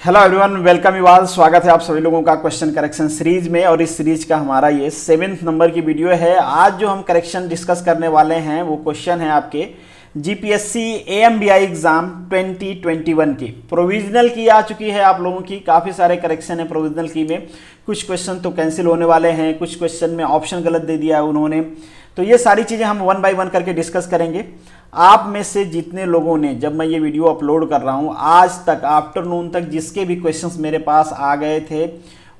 Hello everyone, welcome you all. स्वागत है आप सभी लोगों का क्वेश्चन करेक्शन सीरीज में। और इस सीरीज का हमारा ये 7th नंबर की वीडियो है। आज जो हम करेक्शन डिस्कस करने वाले हैं वो क्वेश्चन है आपके जीपीएससी एएमबीआई एग्जाम 2021 की। प्रोविजनल की आ चुकी है आप लोगों की, काफ़ी सारे करेक्शन है प्रोविजनल की में। कुछ क्वेश्चन तो कैंसिल होने वाले हैं, कुछ क्वेश्चन में ऑप्शन गलत दे दिया है उन्होंने। तो ये सारी चीज़ें हम 1 बाय 1 करके डिस्कस करेंगे। आप में से जितने लोगों ने, जब मैं ये वीडियो अपलोड कर रहा हूँ आज तक आफ्टरनून तक जिसके भी क्वेश्चंस मेरे पास आ गए थे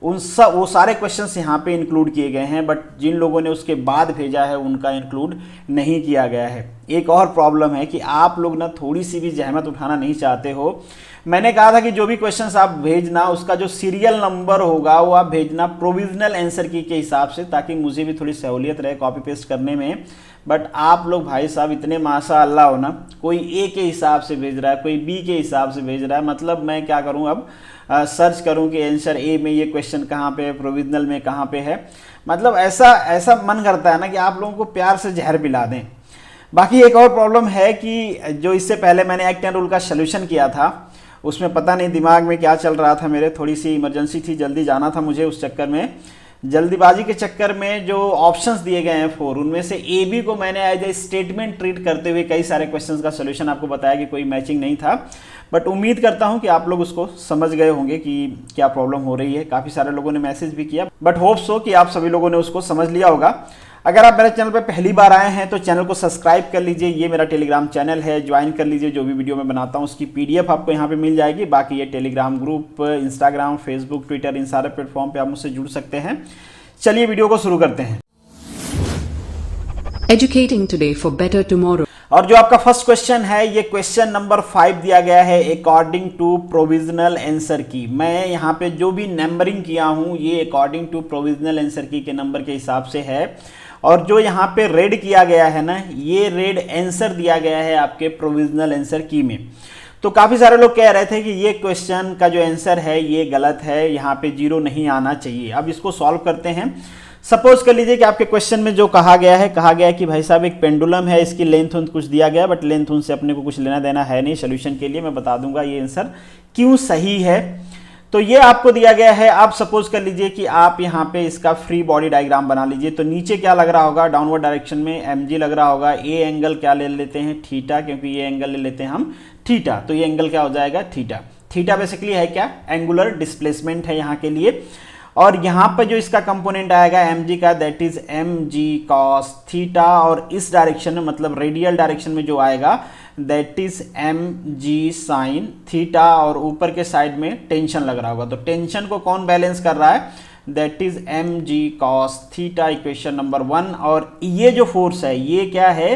वो सारे क्वेश्चंस यहाँ पे इंक्लूड किए गए हैं। बट जिन लोगों ने उसके बाद भेजा है उनका इंक्लूड नहीं किया गया है। एक और प्रॉब्लम है कि आप लोग ना थोड़ी सी भी जहमत उठाना नहीं चाहते हो। मैंने कहा था कि जो भी क्वेश्चंस आप भेजना उसका जो सीरियल नंबर होगा वो आप भेजना प्रोविजनल आंसर की के हिसाब से, ताकि मुझे भी थोड़ी सहूलियत रहे कॉपी पेस्ट करने में। बट आप लोग भाई साहब इतने माशाअल्लाह हो ना, कोई ए के हिसाब से भेज रहा है, कोई बी के हिसाब से भेज रहा है। मतलब मैं क्या करूं अब, सर्च करूं कि आंसर ए में ये क्वेश्चन कहाँ पे है, प्रोविजनल में कहाँ पे है। मतलब ऐसा मन करता है ना कि आप लोगों को प्यार से जहर पिला दें। बाकी एक और प्रॉब्लम है कि जो इससे पहले मैंने एक्ट एंड रूल का सोल्यूशन किया था, उसमें पता नहीं दिमाग में क्या चल रहा था मेरे, थोड़ी सी इमरजेंसी थी, जल्दी जाना था मुझे। उस चक्कर में, जल्दीबाजी के चक्कर में जो ऑप्शंस दिए गए हैं 4, उनमें से ए बी को मैंने एज ए स्टेटमेंट ट्रीट करते हुए कई सारे क्वेश्चंस का सोल्यूशन आपको बताया कि कोई मैचिंग नहीं था। बट उम्मीद करता हूं कि आप लोग उसको समझ गए होंगे कि क्या प्रॉब्लम हो रही है। काफ़ी सारे लोगों ने मैसेज भी किया, बट होप सो कि आप सभी लोगों ने उसको समझ लिया होगा। अगर आप मेरे चैनल पर पहली बार आए हैं तो चैनल को सब्सक्राइब कर लीजिए। ये मेरा टेलीग्राम चैनल है, ज्वाइन कर लीजिए। जो भी वीडियो मैं बनाता हूँ उसकी पीडीएफ आपको यहाँ पे मिल जाएगी। बाकी ये Telegram group, Instagram, Facebook, Twitter, इन सारे प्लेटफॉर्म पे आप मुझसे जुड़ सकते हैं। चलिए वीडियो को शुरू करते हैं। Educating today for better tomorrow. और जो आपका फर्स्ट क्वेश्चन है, ये क्वेश्चन नंबर 5 दिया गया है अकॉर्डिंग टू प्रोविजनल आंसर की। मैं यहाँ पे जो भी नंबरिंग किया हूँ ये अकॉर्डिंग टू प्रोविजनल आंसर की के नंबर के हिसाब से है। और जो यहाँ पे रेड किया गया है ना, ये रेड आंसर दिया गया है आपके प्रोविजनल आंसर की में। तो काफ़ी सारे लोग कह रहे थे कि ये क्वेश्चन का जो आंसर है ये गलत है, यहाँ पे 0 नहीं आना चाहिए। अब इसको सॉल्व करते हैं। सपोज कर लीजिए कि आपके क्वेश्चन में जो कहा गया है कि भाई साहब एक पेंडुलम है, इसकी लेंथ कुछ दिया गया, बट लेंथ से अपने को कुछ लेना देना है नहीं। सोल्यूशन के लिए मैं बता दूंगा ये आंसर क्यों सही है। तो ये आपको दिया गया है। आप सपोज कर लीजिए कि आप यहाँ पे इसका फ्री बॉडी डायग्राम बना लीजिए। तो नीचे क्या लग रहा होगा, डाउनवर्ड डायरेक्शन में mg लग रहा होगा। ए एंगल क्या ले लेते हैं, थीटा, क्योंकि ये एंगल ले लेते हैं हम थीटा। तो ये एंगल क्या हो जाएगा, थीटा। थीटा बेसिकली है क्या, एंगुलर डिस्प्लेसमेंट है यहाँ के लिए। और यहाँ पर जो इसका कंपोनेंट आएगा mg का, that is mg cos theta. और इस डायरेक्शन में, मतलब रेडियल डायरेक्शन में जो आएगा that is mg sin theta. और ऊपर के साइड में टेंशन लग रहा होगा, तो टेंशन को कौन बैलेंस कर रहा है, that is mg cos theta, equation number 1। और ये जो फोर्स है ये क्या है,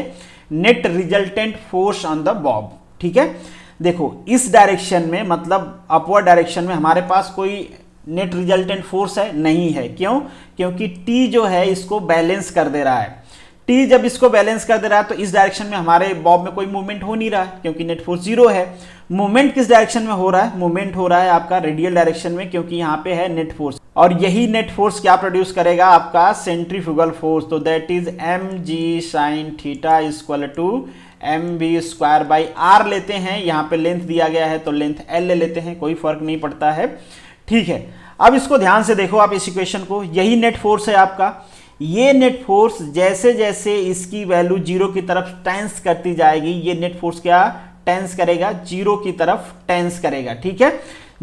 net resultant force on the Bob. ठीक है, देखो इस डायरेक्शन में, मतलब अपवर्ड डायरेक्शन में हमारे पास कोई नेट रिजल्टेंट फोर्स है नहीं है। क्यों, क्योंकि T जो है इसको बैलेंस कर दे रहा है। T जब इसको बैलेंस कर दे रहा है तो इस डायरेक्शन में हमारे बॉब में कोई मूवमेंट हो नहीं रहा है, क्योंकि नेट फोर्स 0 है। मूवमेंट किस डायरेक्शन में हो रहा है, मूवमेंट हो रहा है आपका रेडियल डायरेक्शन में, क्योंकि यहाँ पे है नेट फोर्स। और यही नेट फोर्स क्या प्रोड्यूस करेगा, आपका सेंट्रीफ्यूगल फोर्स। तो that is mg sin theta equal to mv square by r लेते हैं। यहाँ पे लेंथ दिया गया है तो लेंथ l ले लेते हैं, कोई फर्क नहीं पड़ता है। ठीक है, अब इसको ध्यान से देखो आप इस इक्वेशन को। यही नेट फोर्स है आपका। ये नेट फोर्स जैसे जैसे इसकी वैल्यू 0 की तरफ टेंस करती जाएगी, ये नेट फोर्स क्या टेंस करेगा, 0 की तरफ टेंस करेगा। ठीक है,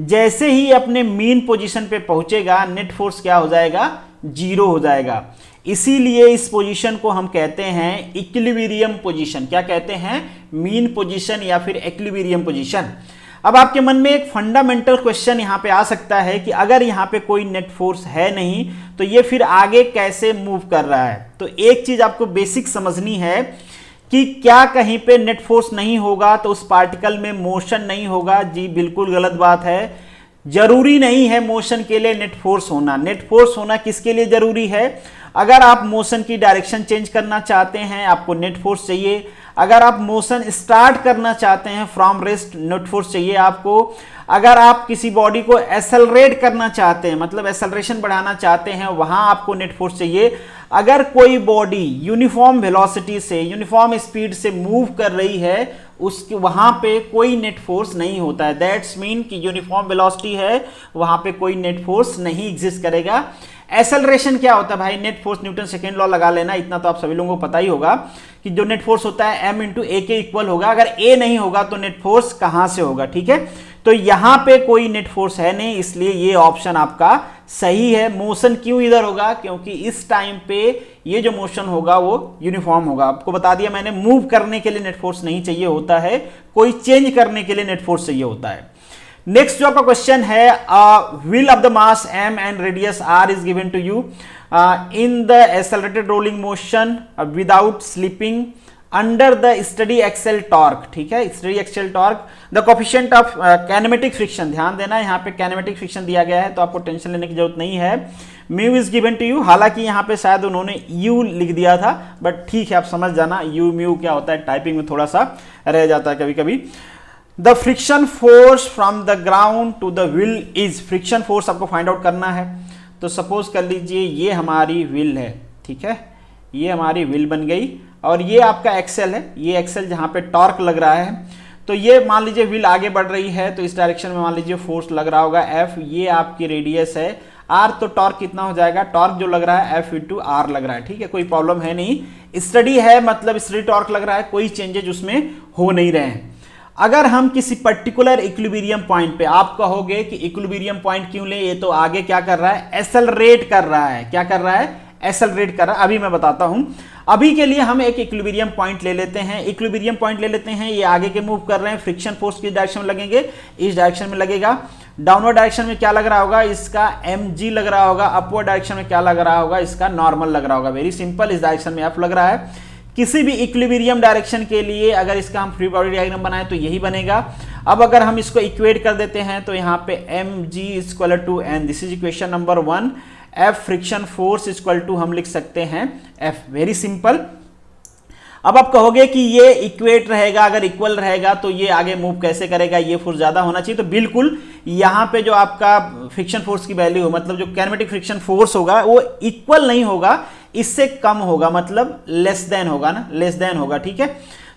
जैसे ही अपने मीन पोजीशन पे पहुंचेगा नेट फोर्स क्या हो जाएगा, 0 हो जाएगा। इसीलिए इस पोजीशन को हम कहते हैं इक्विलिब्रियम पोजीशन। क्या कहते हैं, मीन पोजीशन या फिर इक्विलिब्रियम पोजीशन। अब आपके मन में एक फंडामेंटल क्वेश्चन यहाँ पे आ सकता है कि अगर यहाँ पे कोई नेट फोर्स है नहीं तो ये फिर आगे कैसे मूव कर रहा है। तो एक चीज आपको बेसिक समझनी है कि क्या कहीं पे नेट फोर्स नहीं होगा तो उस पार्टिकल में मोशन नहीं होगा। जी बिल्कुल गलत बात है। जरूरी नहीं है मोशन के लिए नेट फोर्स होना। नेट फोर्स होना किसके लिए जरूरी है, अगर आप मोशन की डायरेक्शन चेंज करना चाहते हैं आपको नेट फोर्स चाहिए। अगर आप मोशन स्टार्ट करना चाहते हैं फ्रॉम रेस्ट, नेट फोर्स चाहिए आपको। अगर आप किसी बॉडी को एसेलरेट करना चाहते हैं, मतलब एसेलरेशन बढ़ाना चाहते हैं, वहां आपको नेट फोर्स चाहिए। अगर कोई बॉडी यूनिफॉर्म वेलोसिटी से, यूनिफॉर्म स्पीड से मूव कर रही है, उसके वहां पे कोई नेट फोर्स नहीं होता है। दैट्स मीन कि यूनिफॉर्म वेलोसिटी है, वहां पे कोई नेट फोर्स नहीं एग्जिस्ट करेगा। एसेलरेशन क्या होता है भाई? Net force, Newton second law लगा लेना, इतना तो आप सभी लोगों को पता ही होगा कि जो नेट फोर्स होता है m इंटू ए के इक्वल होगा। अगर ए नहीं होगा तो नेट फोर्स कहां से होगा? ठीक है, तो यहां पे कोई नेट फोर्स है नहीं, इसलिए ये ऑप्शन आपका सही है। मोशन क्यों इधर होगा? क्योंकि इस टाइम पे ये जो मोशन होगा वो यूनिफॉर्म होगा। आपको बता दिया मैंने, मूव करने के लिए नेट फोर्स नहीं चाहिए होता है, कोई चेंज करने के लिए नेट फोर्स चाहिए होता है। नेक्स्ट जो आपका क्वेश्चन है, wheel of the mass m and radius r is given to you in the accelerated rolling motion without slipping under the study axle torque. ठीक है, study axle torque, the coefficient of kinematic friction, ध्यान देना यहाँ पे kinematic friction दिया गया है, तो आपको टेंशन लेने की जरूरत नहीं है। Mu is given to you, हालांकि यहाँ पे शायद उन्होंने यू लिख दिया था, बट ठीक है, आप समझ जाना यू म्यू क्या होता है, टाइपिंग में थोड़ा सा रह जाता है कभी कभी। The friction force from the ground to the wheel is, friction force आपको फाइंड आउट करना है। तो सपोज कर लीजिए ये हमारी व्हील है, ठीक है, ये हमारी व्हील बन गई और ये आपका एक्सेल है, ये एक्सेल जहां पे टॉर्क लग रहा है। तो ये मान लीजिए व्हील आगे बढ़ रही है, तो इस डायरेक्शन में मान लीजिए फोर्स लग रहा होगा F, ये आपकी रेडियस है R, तो टॉर्क कितना हो जाएगा? टॉर्क जो लग रहा है F इंटू R लग रहा है। ठीक है, कोई प्रॉब्लम है नहीं, स्टडी है मतलब स्टडी टॉर्क लग रहा है, कोई चेंजेज उसमें हो नहीं रहे हैं। अगर हम किसी पर्टिकुलर इक्विलिब्रियम पॉइंट पे, आप कहोगे कि इक्विलिब्रियम पॉइंट क्यों ले, ये तो आगे क्या कर रहा है? एक्सेलरेट कर रहा है। क्या कर रहा है? एक्सेलरेट कर रहा है। अभी मैं बताता हूं। अभी के लिए हम एक इक्विलिब्रियम पॉइंट ले लेते हैं, इक्विलिब्रियम पॉइंट ले लेते हैं, ये आगे के मूव कर रहे हैं, फ्रिक्शन फोर्स किस डायरेक्शन में लगेंगे? इस डायरेक्शन में लगेगा। डाउनवर्ड डायरेक्शन में क्या लग रहा होगा? इसका mg लग रहा होगा। अपवर्ड डायरेक्शन में क्या लग रहा होगा? इसका नॉर्मल लग रहा होगा। वेरी सिंपल, इस डायरेक्शन में f लग रहा है। किसी भी इक्विलिब्रियम डायरेक्शन के लिए अगर इसका हम फ्री बॉडी डायग्राम बनाएं तो यही बनेगा। अब अगर हम इसको इक्वेट कर देते हैं तो यहाँ पे mg is equal to n, this is equation number 1। F friction force is equal to हम लिख सकते हैं F, वेरी सिंपल। अब आप कहोगे कि ये इक्वेट रहेगा, अगर इक्वल रहेगा तो ये आगे मूव कैसे करेगा? ये फोर्स ज्यादा होना चाहिए। तो बिल्कुल यहाँ पे जो आपका फ्रिक्शन फोर्स की वैल्यू हो, मतलब जो काइनेमेटिक फ्रिक्शन फोर्स होगा वो इक्वल नहीं होगा, इससे कम होगा, मतलब लेस देन होगा ना, लेस देन होगा। ठीक है,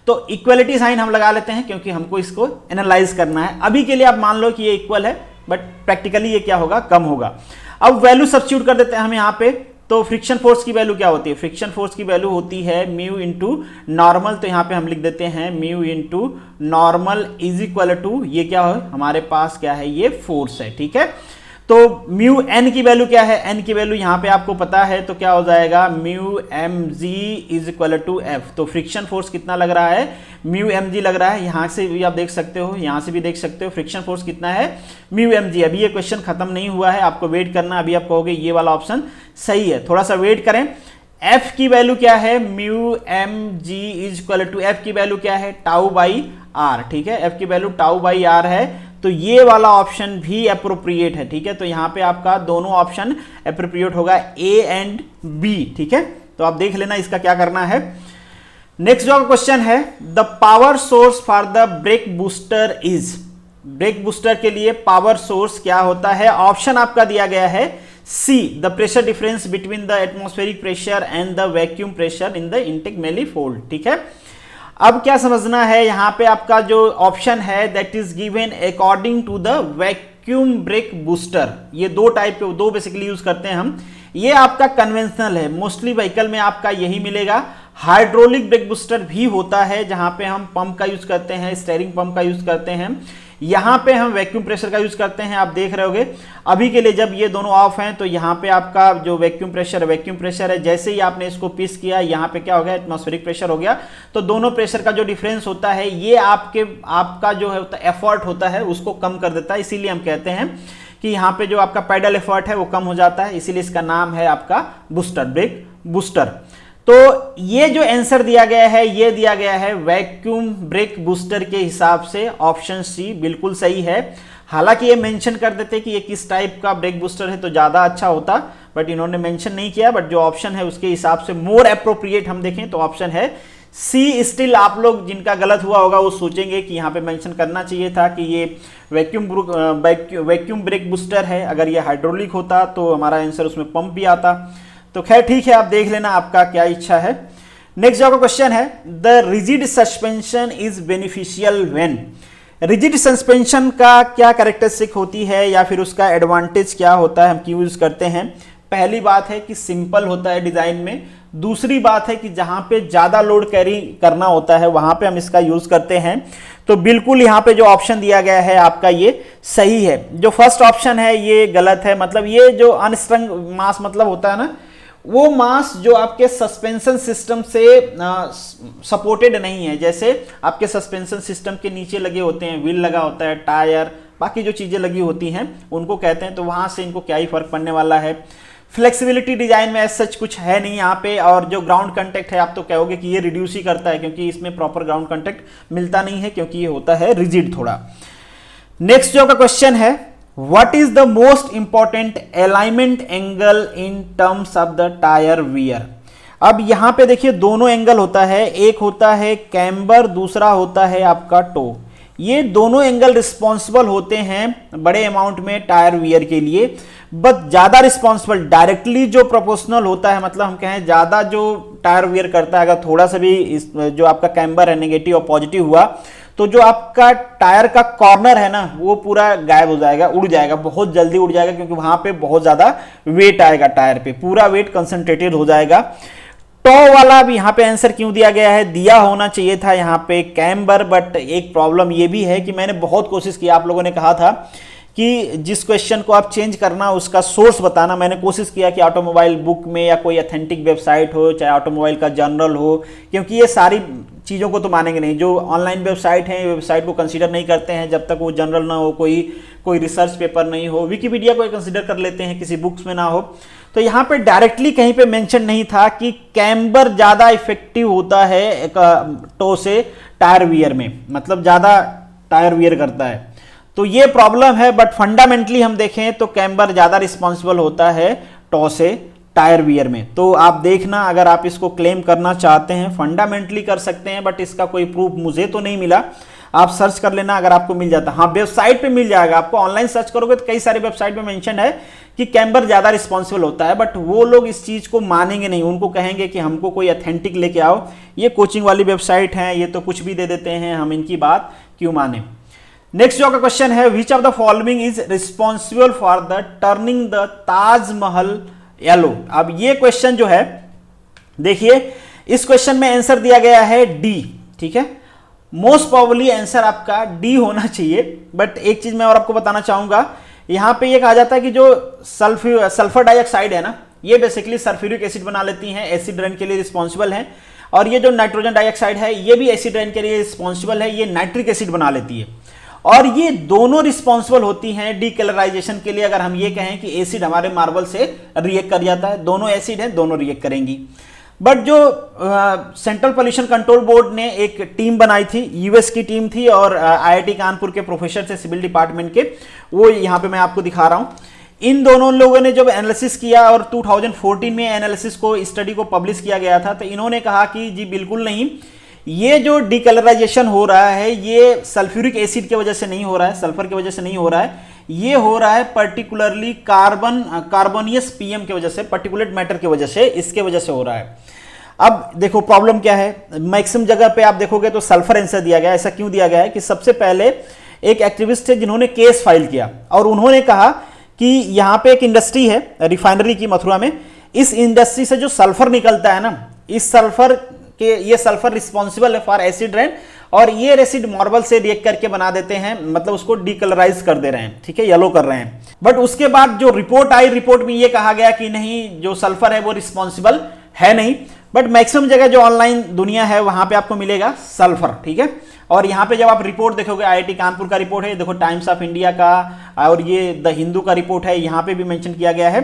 तो इक्वलिटी साइन हम लगा लेते हैं क्योंकि हमको इसको एनालाइज करना है। अभी के लिए आप मान लो कि ये इक्वल है, बट प्रैक्टिकली ये क्या होगा? कम होगा। अब वैल्यू सब्स्टिट्यूट कर देते हैं हम यहाँ पे। तो फ्रिक्शन फोर्स की वैल्यू क्या होती है? फ्रिक्शन फोर्स की वैल्यू होती है म्यू इंटू नॉर्मल, तो यहाँ पे हम लिख देते हैं mu into normal is equal to, ये क्या है हमारे पास? क्या है? ये फोर्स है। ठीक है, तो म्यू एन की वैल्यू क्या है? एन की वैल्यू यहाँ पे आपको पता है, तो क्या हो जाएगा? Mu m g is equal to f. तो फ्रिक्शन फोर्स कितना लग रहा है? म्यू एम जी लग रहा है। यहाँ से भी आप देख सकते हो, यहाँ से भी देख सकते हो, फ्रिक्शन फोर्स कितना है? Mu m g. अभी ये क्वेश्चन खत्म नहीं हुआ है, आपको वेट करना। अभी आप कहोगे ये वाला ऑप्शन सही है, थोड़ा सा वेट करें। एफ की वैल्यू क्या है? Mu m g is equal to, f की वैल्यू क्या है? Tau by r. ठीक है, एफ की वैल्यू टाउ बाई आर है, तो ये वाला ऑप्शन भी अप्रोप्रिएट है। ठीक है, तो यहां पे आपका दोनों ऑप्शन अप्रोप्रिएट होगा, ए एंड बी। ठीक है, तो आप देख लेना इसका क्या करना है। नेक्स्ट जो क्वेश्चन है, the power source for the brake booster is, brake booster के लिए पावर सोर्स क्या होता है? ऑप्शन आपका दिया गया है C, the pressure difference between the atmospheric pressure and the vacuum pressure in the intake manifold. ठीक है, अब क्या समझना है, यहां पे आपका जो ऑप्शन है that is given according to the vacuum brake booster. ये दो टाइप के, दो बेसिकली यूज करते हैं हम। ये आपका कन्वेंशनल है, मोस्टली व्हीकल में आपका यही मिलेगा। हाइड्रोलिक ब्रेक बूस्टर भी होता है जहां पे हम पंप का यूज करते हैं, स्टीयरिंग पंप का यूज करते हैं। यहां पे हम वैक्यूम प्रेशर का यूज करते हैं। आप देख रहे होगे अभी के लिए जब ये दोनों ऑफ हैं तो यहाँ पे आपका जो वैक्यूम प्रेशर है, जैसे ही आपने इसको पीस किया यहाँ पे क्या हो गया? एटमॉस्फेरिक प्रेशर हो गया। तो दोनों प्रेशर का जो डिफरेंस होता है ये आपका जो है एफर्ट होता है उसको कम कर देता है। इसीलिए हम कहते हैं कि यहाँ पे जो आपका पैडल एफर्ट है वो कम हो जाता है, इसीलिए इसका नाम है आपका बूस्टर, ब्रेक बूस्टर। तो ये जो आंसर दिया गया है, ये दिया गया है वैक्यूम ब्रेक बूस्टर के हिसाब से, ऑप्शन सी बिल्कुल सही है। हालांकि ये मेंशन कर देते कि ये किस टाइप का ब्रेक बूस्टर है तो ज्यादा अच्छा होता, बट इन्होंने मेंशन नहीं किया। बट जो ऑप्शन है उसके हिसाब से मोर अप्रोप्रिएट हम देखें तो ऑप्शन है सी स्टिल आप लोग जिनका गलत हुआ होगा वो सोचेंगे कि यहाँ पे मेंशन करना चाहिए था कि ये वैक्यूम ब्रेक बूस्टर है। अगर ये हाइड्रोलिक होता तो हमारा आंसर उसमें पंप भी आता। तो खैर ठीक है, आप देख लेना आपका क्या इच्छा है। नेक्स्ट जो क्वेश्चन है, the rigid suspension is beneficial when. Rigid suspension का क्या कैरेक्टरिस्टिक होती है या फिर उसका एडवांटेज क्या होता है, हम क्यों यूज करते हैं। पहली बात है कि सिंपल होता है डिजाइन में। दूसरी बात है कि जहां पे ज्यादा लोड कैरी करना होता है वहां पे हम इसका यूज करते हैं। तो बिल्कुल यहाँ पे जो ऑप्शन दिया गया है आपका ये सही है। जो फर्स्ट ऑप्शन है ये गलत है। मतलब ये जो अनस्ट्रंग मास मतलब होता है ना, वो मास जो आपके सस्पेंशन सिस्टम से सपोर्टेड नहीं है। जैसे आपके सस्पेंशन सिस्टम के नीचे लगे होते हैं, व्हील लगा होता है, टायर, बाकी जो चीजें लगी होती हैं उनको कहते हैं। तो वहां से इनको क्या ही फर्क पड़ने वाला है। फ्लेक्सिबिलिटी डिजाइन में सच कुछ है नहीं यहाँ पे। और जो ग्राउंड कंटेक्ट है आप तो कहोगे कि ये रिड्यूस ही करता है, क्योंकि इसमें प्रॉपर ग्राउंड कंटेक्ट मिलता नहीं है, क्योंकि ये होता है रिजिड थोड़ा। नेक्स्ट जो का क्वेश्चन है, what is the most important alignment angle in terms of the tyre wear. अब यहां पे देखिए दोनों एंगल होता है, एक होता है कैम्बर, दूसरा होता है आपका टो। ये दोनों एंगल रिस्पॉन्सिबल होते हैं बड़े अमाउंट में टायर वियर के लिए। बट ज्यादा रिस्पॉन्सिबल डायरेक्टली जो प्रोपोर्शनल होता है, मतलब हम कहें ज्यादा जो टायर वियर करता है, अगर थोड़ा सा भी जो आपका कैम्बर है नेगेटिव और पॉजिटिव हुआ तो जो आपका टायर का कॉर्नर है ना वो पूरा गायब हो जाएगा, उड़ जाएगा, बहुत जल्दी उड़ जाएगा, क्योंकि वहां पे बहुत ज्यादा वेट आएगा टायर पे, पूरा वेट कंसंट्रेटेड हो जाएगा। टॉ वाला भी यहाँ पे आंसर क्यों दिया गया है, दिया होना चाहिए था यहाँ पे कैम्बर। बट एक प्रॉब्लम ये भी है कि मैंने बहुत कोशिश की, आप लोगों ने कहा था कि जिस क्वेश्चन को आप चेंज करना उसका सोर्स बताना। मैंने कोशिश किया कि ऑटोमोबाइल बुक में या कोई ऑथेंटिक वेबसाइट हो, चाहे ऑटोमोबाइल का जर्नल हो, क्योंकि ये सारी चीज़ों को तो मानेंगे नहीं। जो ऑनलाइन वेबसाइट है वेबसाइट को कंसीडर नहीं करते हैं जब तक वो जर्नल ना हो, कोई रिसर्च पेपर नहीं हो। विकिपीडिया को कंसीडर कर लेते हैं, किसी बुक्स में ना हो। तो यहाँ पे डायरेक्टली कहीं पे मेंशन नहीं था कि कैम्बर ज़्यादा इफेक्टिव होता है एक टो से टायर वियर में, मतलब ज़्यादा टायर वियर करता है। तो ये प्रॉब्लम है। बट फंडामेंटली हम देखें तो कैम्बर ज़्यादा रिस्पॉन्सिबल होता है टो से टायर वियर में। तो आप देखना, अगर आप इसको क्लेम करना चाहते हैं फंडामेंटली कर सकते हैं, बट इसका कोई प्रूफ मुझे तो नहीं मिला। आप सर्च कर लेना अगर आपको मिल जाता। हाँ, वेबसाइट पे मिल जाएगा आपको, ऑनलाइन सर्च करोगे तो कई सारे वेबसाइट पे मेंशन है कि कैम्बर ज्यादा रिस्पॉन्सिबल होता है। बट वो लोग इस चीज को मानेंगे नहीं, उनको कहेंगे कि हमको कोई ऑथेंटिक लेके आओ। ये कोचिंग वाली वेबसाइट है, ये तो कुछ भी दे देते हैं, हम इनकी बात क्यों माने। नेक्स्ट जो का क्वेश्चन है, विच of the following is responsible for the turning the Taj Mahal yellow. अब ये क्वेश्चन जो है, देखिए इस क्वेश्चन में आंसर दिया गया है डी, ठीक है। मोस्ट प्रोबेबली आंसर आपका डी होना चाहिए। बट एक चीज मैं और आपको बताना चाहूंगा, यहां पे ये कहा जाता है कि जो सल्फर डाइऑक्साइड है ना, ये बेसिकली सल्फ्यूरिक एसिड बना लेती हैं, एसिड रेन के लिए रिस्पॉन्सिबल है। और ये जो नाइट्रोजन डाइऑक्साइड है ये भी एसिड रेन के लिए रिस्पॉन्सिबल है, ये नाइट्रिक एसिड बना लेती है। और ये दोनों रिस्पॉन्सिबल होती हैं डीकलराइजेशन के लिए। अगर हम ये कहें कि एसिड हमारे मार्बल से रिएक्ट कर जाता है, दोनों एसिड हैं, दोनों रिएक्ट करेंगी। बट जो सेंट्रल पोल्यूशन कंट्रोल बोर्ड ने एक टीम बनाई थी, यूएस की टीम थी, और आईआईटी कानपुर के प्रोफेसर थे सिविल डिपार्टमेंट के, वो यहाँ पे मैं आपको दिखा रहा हूँ। इन दोनों लोगों ने जब एनालिसिस किया और 2014 में एनालिसिस को, स्टडी को पब्लिश किया गया था, तो इन्होंने कहा कि जी बिल्कुल नहीं, ये जो डीकलराइजेशन हो रहा है ये सल्फ्यूरिक एसिड की वजह से नहीं हो रहा है, सल्फर की वजह से नहीं हो रहा है, ये हो रहा है पर्टिकुलरली कार्बोनियस पीएम की वजह से, पर्टिकुलेट मैटर की वजह से, इसके वजह से हो रहा है। अब देखो प्रॉब्लम क्या है, मैक्सिमम जगह पे आप देखोगे तो सल्फर आंसर दिया गया है। ऐसा क्यों दिया गया है कि सबसे पहले एक एक्टिविस्ट थे जिन्होंने केस फाइल किया और उन्होंने कहा कि यहाँ पे एक इंडस्ट्री है रिफाइनरी की मथुरा में, इस इंडस्ट्री से जो सल्फर निकलता है ना, इस सल्फर के, ये सल्फर रिस्पॉन्सिबल है फॉर एसिड रेन, और ये एसिड मार्बल से रिएक्ट करके बना देते हैं, मतलब उसको डीकलराइज कर दे रहे हैं, ठीक है, येलो कर रहे हैं। बट उसके बाद जो रिपोर्ट आई, रिपोर्ट में ये कहा गया कि नहीं, जो सल्फर है वो रिस्पॉन्सिबल है नहीं। बट मैक्सिमम जगह जो ऑनलाइन दुनिया है वहां पे आपको मिलेगा सल्फर, ठीक है। और यहाँ पे जब आप रिपोर्ट देखोगे, आईआईटी कानपुर का रिपोर्ट है, देखो टाइम्स ऑफ इंडिया का, और ये द हिंदू का रिपोर्ट है, यहाँ पे भी मेंशन किया गया है।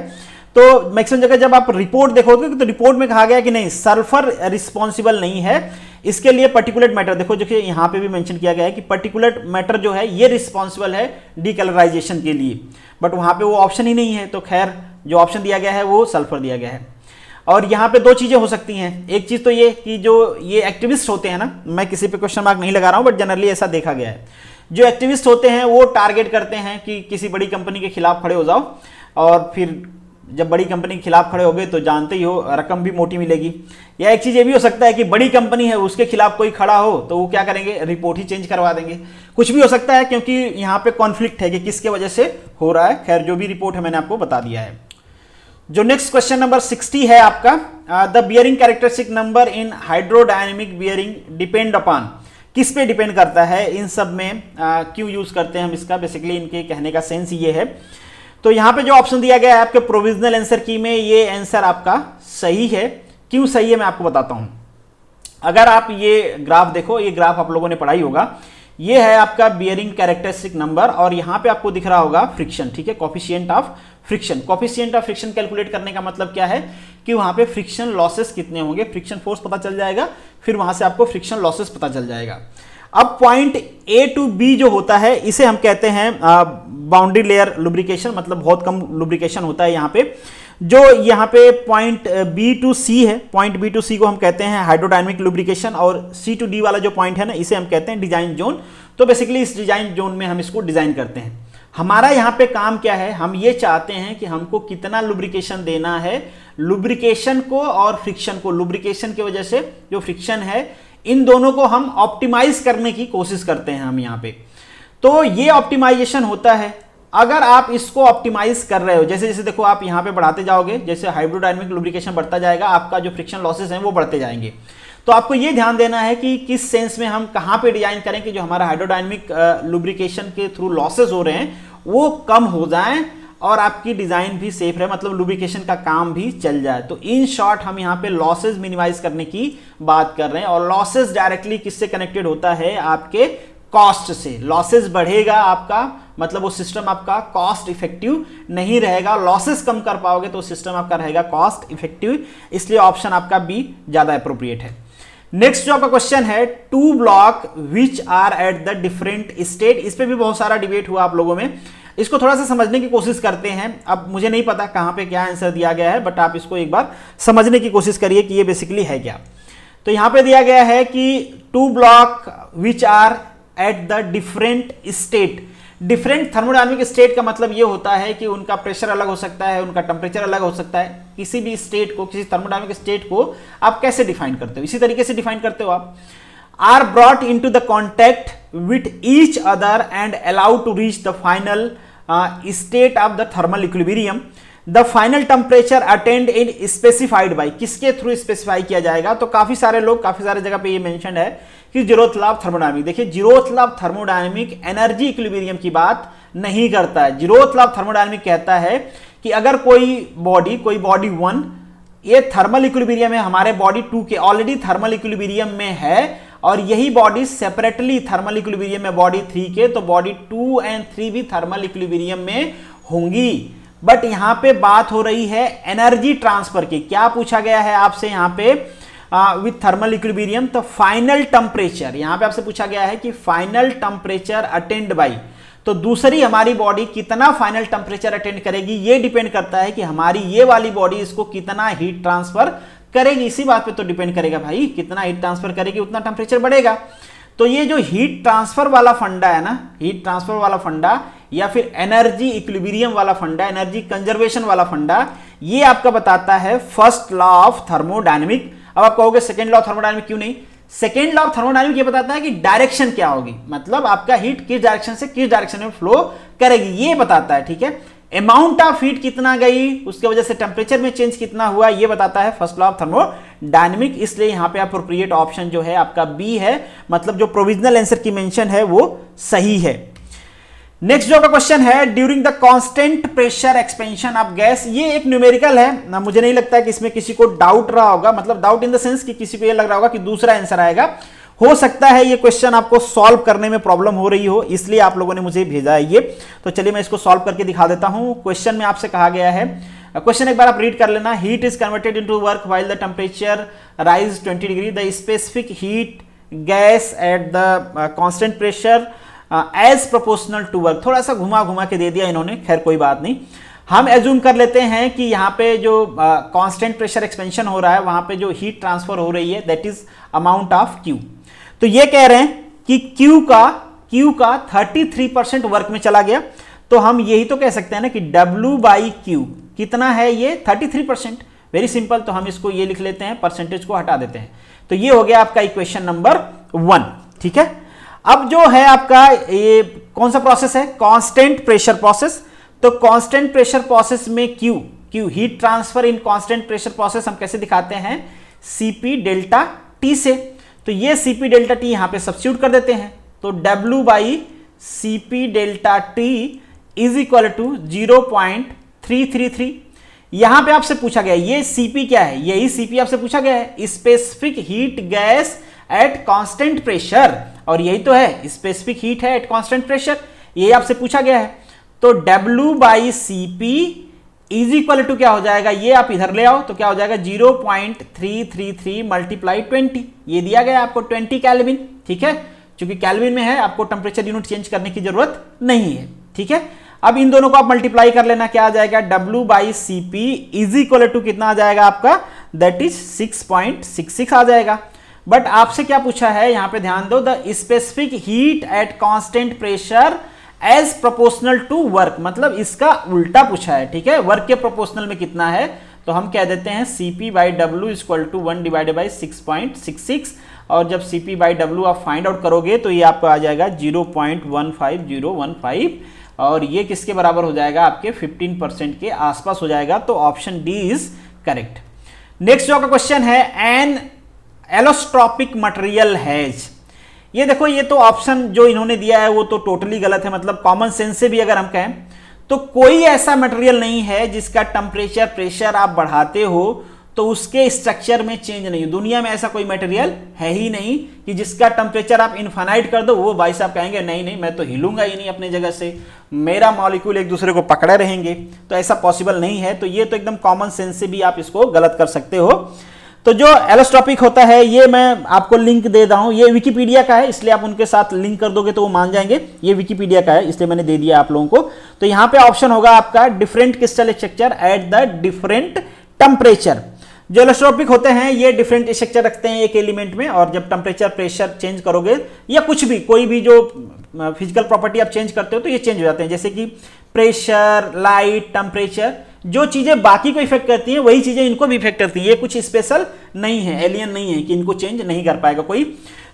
तो मैक्सिमम जगह जब आप रिपोर्ट देखोगे तो रिपोर्ट में कहा गया कि नहीं, सल्फर रिस्पॉन्सिबल नहीं है, इसके लिए पर्टिकुलेट मैटर, देखो देखिए यहाँ पे भी मेंशन किया गया है कि पर्टिकुलेट मैटर जो है ये रिस्पॉन्सिबल है डीकलराइजेशन के लिए। बट वहां पे वो ऑप्शन ही नहीं है, तो खैर जो ऑप्शन दिया गया है वो सल्फर दिया गया है। और यहाँ पे दो चीजें हो सकती हैं। एक चीज तो ये कि जो ये एक्टिविस्ट होते हैं ना, मैं किसी पे क्वेश्चन मार्क नहीं लगा रहा हूँ, बट जनरली ऐसा देखा गया है, जो एक्टिविस्ट होते हैं वो टारगेट करते हैं कि किसी बड़ी कंपनी के खिलाफ खड़े हो जाओ, और फिर जब बड़ी कंपनी के खिलाफ खड़े हो गए तो जानते ही हो रकम भी मोटी मिलेगी। या एक चीज ये भी हो सकता है कि बड़ी कंपनी है उसके खिलाफ कोई खड़ा हो तो वो क्या करेंगे, रिपोर्ट ही चेंज करवा देंगे। कुछ भी हो सकता है, क्योंकि यहाँ पे कॉन्फ्लिक्ट है कि किसके वजह से हो रहा है। खैर जो भी रिपोर्ट है मैंने आपको बता दिया है। जो नेक्स्ट क्वेश्चन नंबर 60 है आपका, the bearing characteristic number in hydrodynamic bearing depend upon, किस पे डिपेंड करता है, इन सब में क्यों यूज करते हैं हम इसका, बेसिकली इनके कहने का सेंस ये है। तो यहां पे जो ऑप्शन दिया गया है आपके प्रोविजनल आंसर की में, ये आंसर आपका सही है। क्यों सही है मैं आपको बताता हूं। अगर आप ये ग्राफ देखो, ये ग्राफ आप लोगों ने पढ़ाई होगा, ये है आपका बियरिंग कैरेक्टरिस्टिक नंबर, और यहां पे आपको दिख रहा होगा फ्रिक्शन, ठीक है, coefficient of friction. Coefficient of friction calculate करने का मतलब क्या है कि वहां पे फ्रिक्शन लॉसेस कितने होंगे, फ्रिक्शन फोर्स पता चल जाएगा, फिर वहां से आपको फ्रिक्शन लॉसेस पता चल जाएगा। अब पॉइंट ए टू बी जो होता है इसे हम कहते हैं बाउंड्री लेयर लुब्रिकेशन, मतलब बहुत कम लुब्रिकेशन होता है यहाँ पे। जो यहाँ पे पॉइंट बी टू सी है, पॉइंट बी टू सी को हम कहते हैं हाइड्रोडायनेमिक लुब्रिकेशन, और सी टू डी वाला जो पॉइंट है ना, इसे हम कहते हैं डिजाइन जोन। तो बेसिकली इस डिजाइन जोन में हम इसको डिजाइन करते हैं। हमारा यहाँ पे काम क्या है, हम ये चाहते हैं कि हमको कितना लुब्रिकेशन देना है, लुब्रिकेशन को और फ्रिक्शन को। लुब्रिकेशन की वजह से जो फ्रिक्शन है, इन दोनों को हम ऑप्टिमाइज करने की कोशिश करते हैं हम यहाँ पे। तो ये ऑप्टिमाइजेशन होता है। अगर आप इसको ऑप्टिमाइज कर रहे हो, जैसे जैसे देखो आप यहाँ पे बढ़ाते जाओगे, जैसे हाइड्रोडायनेमिक लुब्रिकेशन बढ़ता जाएगा, आपका जो फ्रिक्शन लॉसेस हैं वो बढ़ते जाएंगे। तो आपको ये ध्यान देना है कि किस सेंस में हम कहाँ पे डिजाइन करें कि जो हमारा हाइड्रोडायनेमिक लुब्रिकेशन के थ्रू लॉसेस हो रहे हैं वो कम हो जाएं और आपकी डिजाइन भी सेफ रहे, मतलब लुब्रिकेशन का काम भी चल जाए। तो इन शॉर्ट हम यहाँ पे लॉसेस मिनिमाइज करने की बात कर रहे हैं, और लॉसेस डायरेक्टली किससे कनेक्टेड होता है, आपके कॉस्ट से। लॉसेस बढ़ेगा आपका, मतलब वो सिस्टम आपका कॉस्ट इफेक्टिव नहीं रहेगा। लॉसेस कम कर पाओगे तो सिस्टम आपका रहेगा कॉस्ट इफेक्टिव, इसलिए ऑप्शन आपका बी ज्यादा अप्रोप्रिएट है। नेक्स्ट जो आपका क्वेश्चन है, two block which are at the different state, इस पे भी बहुत सारा डिबेट हुआ आप लोगों में। इसको थोड़ा सा समझने की कोशिश करते हैं। अब मुझे नहीं पता कहां पे क्या आंसर दिया गया है, बट आप इसको एक बार समझने की कोशिश करिए कि ये बेसिकली है क्या। तो यहां पे दिया गया है कि two block which are at the different state. Different thermodynamic state का मतलब ये होता है कि उनका प्रेशर अलग हो सकता है, उनका टेम्परेचर अलग हो सकता है। किसी भी स्टेट को, किसी थर्मोडायनेमिक स्टेट को आप कैसे डिफाइन करते हो, इसी तरीके से डिफाइन करते हो आप। Are brought into the contact with each other and allowed to reach the final state of the thermal equilibrium. The final temperature attend in specified by, किसके थ्रू स्पेसिफाई किया जाएगा। तो काफी सारे लोग, काफी सारे जगह पे ये मेंशन है कि जीरोथ लॉ ऑफ थर्मोडायनेमिक। देखिए zeroth law of thermodynamic energy equilibrium की बात नहीं करता है। जीरोथ लॉ ऑफ थर्मोडायनेमिक कहता है कि अगर कोई बॉडी 1 ये थर्मल इक्विलिब्रियम है, हमारे बॉडी 2 के ऑलरेडी थर्मल इक्विलिब्रियम में है, और यही बॉडी सेपरेटली थर्मल इक्विलिब्रियम में बॉडी 3 के, तो बॉडी 2 और 3 भी थर्मल इक्विलिब्रियम में होंगी। बट यहां पे बात हो रही है एनर्जी ट्रांसफर की। क्या पूछा गया है आपसे यहां पे विथ थर्मल इक्विलिब्रियम, तो फाइनल टेम्परेचर यहां पे आपसे पूछा गया है कि फाइनल टेम्परेचर अटेंड बाई। तो दूसरी हमारी बॉडी कितना फाइनल टेम्परेचर अटेंड करेगी, ये डिपेंड करता है कि हमारी ये वाली बॉडी इसको कितना हीट ट्रांसफर करेगी। इसी बात पे तो डिपेंड करेगा भाई, कितना हीट ट्रांसफर करेगी उतना टेम्परेचर बढ़ेगा। तो ये जो हीट ट्रांसफर वाला फंडा है ना, हीट ट्रांसफर वाला फंडा या फिर एनर्जी इक्विलिब्रियम वाला फंडा, एनर्जी कंजर्वेशन वाला फंडा, ये आपका बताता है फर्स्ट लॉ ऑफ थर्मोडायनेमिक। अब आप कहोगे सेकेंड लॉ ऑफ थर्मोडायनेमिक क्यों नहीं? सेकेंड लॉ ऑफ थर्मोडायनेमिक ये बताता है कि डायरेक्शन क्या होगी, मतलब आपका हीट किस डायरेक्शन से किस डायरेक्शन में फ्लो करेगी, ये बताता है। ठीक है, अमाउंट ऑफ हीट कितना गई, उसके वजह से टेम्परेचर में चेंज कितना हुआ, ये बताता है फर्स्ट लॉ ऑफ थर्मोडायनेमिक। इसलिए यहां पे अप्रोप्रिएट ऑप्शन जो है आपका बी है, मतलब जो प्रोविजनल आंसर की मेंशन है वो सही है। नेक्स्ट जो का क्वेश्चन है, during the constant pressure expansion of gas, ये एक न्यूमेरिकल है ना, मुझे नहीं लगता है कि इसमें किसी को डाउट रहा होगा, मतलब डाउट इन द सेंस कि किसी को ये लग रहा होगा कि दूसरा आंसर आएगा। हो सकता है ये क्वेश्चन आपको सॉल्व करने में प्रॉब्लम हो रही हो, इसलिए आप लोगों ने मुझे भेजा है ये। तो चलिए मैं इसको सॉल्व करके दिखा देता हूं। क्वेश्चन में आपसे कहा गया है, क्वेश्चन एक बार आप रीड कर लेना। Heat is converted into work while the temperature rise 20 degree, the specific heat gas at the constant pressure as proportional to work. थोड़ा सा घुमा घुमा के दे दिया इन्होंने, खैर कोई बात नहीं। हम एज्यूम कर लेते हैं कि यहाँ पे जो कांस्टेंट प्रेशर एक्सपेंशन हो रहा है वहां पे जो हीट ट्रांसफर हो रही है that is amount of Q. तो ये कह रहे हैं कि क्यू का 33% वर्क में चला गया, तो हम यही तो कह सकते हैं ना कि W बाई क्यू कितना है, ये 33%। वेरी सिंपल, तो हम इसको ये लिख लेते हैं, परसेंटेज को हटा देते हैं। तो ये हो गया आपका इक्वेशन नंबर 1। ठीक है, अब जो है आपका ये कौन सा प्रोसेस है, कांस्टेंट प्रेशर प्रोसेस। तो कांस्टेंट प्रेशर प्रोसेस में क्यू हीट ट्रांसफर इन कांस्टेंट प्रेशर प्रोसेस हम कैसे दिखाते हैं, CP डेल्टा T से। तो ये CP डेल्टा T यहां पे सब्स्टिट्यूट कर देते हैं, तो W by CP delta T is equal to 0.333। यहां पे आपसे पूछा गया ये CP क्या है, यही CP आपसे पूछा गया है, specific heat gas at constant pressure, और यही तो है स्पेसिफिक हीट है एट कांस्टेंट प्रेशर, ये आपसे पूछा गया है। तो W by CP is equal to क्या हो जाएगा, ये आप इधर ले आओ तो क्या हो जाएगा 0.333 मल्टीप्लाई 20, ये दिया गया आपको 20 केल्विन। ठीक है, क्योंकि केल्विन में है, आपको टेम्परेचर यूनिट चेंज करने की जरूरत नहीं है। ठीक है, अब इन दोनों को आप मल्टीप्लाई कर लेना, क्या आ जाएगा W by CP is equal to कितना आ जाएगा आपका, दैट इज 6.66 आ जाएगा। बट आपसे क्या पूछा है, यहां पे ध्यान दो, the specific heat at constant pressure as proportional to work, मतलब इसका उल्टा पूछा है। ठीक है, वर्क के प्रोपोर्शनल में कितना है, तो हम कह देते हैं CP by W equal to 1 divided by 6.66, और जब CP बाई W आप फाइंड आउट करोगे तो ये आपको आ जाएगा 0.15015, और ये किसके बराबर हो जाएगा, आपके 15% के आसपास हो जाएगा। तो option D is correct. Next जो का क्वेश्चन है, एन एलोस्ट्रोपिक मटेरियल हैज, ये देखो, ये तो ऑप्शन जो इन्होंने दिया है वो तो टोटली गलत है, मतलब कॉमन सेंस से भी अगर हम कहें तो कोई ऐसा मटेरियल नहीं है जिसका टेम्परेचर प्रेशर आप बढ़ाते हो तो उसके स्ट्रक्चर में चेंज नहीं हो। दुनिया में ऐसा कोई मटेरियल है ही नहीं कि जिसका टेम्परेचर आप इनफाइनाइट कर दो, वो भाई साहब कहेंगे नहीं नहीं मैं तो हिलूंगा ही नहीं अपने जगह से, मेरा मॉलिक्यूल एक दूसरे को पकड़े रहेंगे, तो ऐसा पॉसिबल नहीं है। तो ये तो एकदम कॉमन सेंस से भी आप इसको गलत कर सकते हो। तो जो एलोस्ट्रोपिक होता है, ये मैं आपको लिंक दे रहा हूं, ये विकिपीडिया का है, इसलिए आप उनके साथ लिंक कर दोगे तो वो मान जाएंगे। ये विकिपीडिया का है, इसलिए मैंने दे दिया आप लोगों को। तो यहां पे ऑप्शन होगा आपका different crystal structure eight the different temperature. जो एलोस्ट्रोपिक होते हैं ये डिफरेंट स्ट्रक्चर रखते हैं एक एलिमेंट में, और जब टेम्परेचर प्रेशर चेंज करोगे या कुछ भी कोई भी जो फिजिकल प्रॉपर्टी आप चेंज करते हो तो ये चेंज हो जाते हैं, जैसे कि प्रेशर, लाइट, टेम्परेचर, जो चीजें बाकी को इफेक्ट करती हैं वही चीजें इनको भी इफेक्ट करती हैं। ये कुछ स्पेशल नहीं है, एलियन नहीं है कि इनको चेंज नहीं कर पाएगा कोई।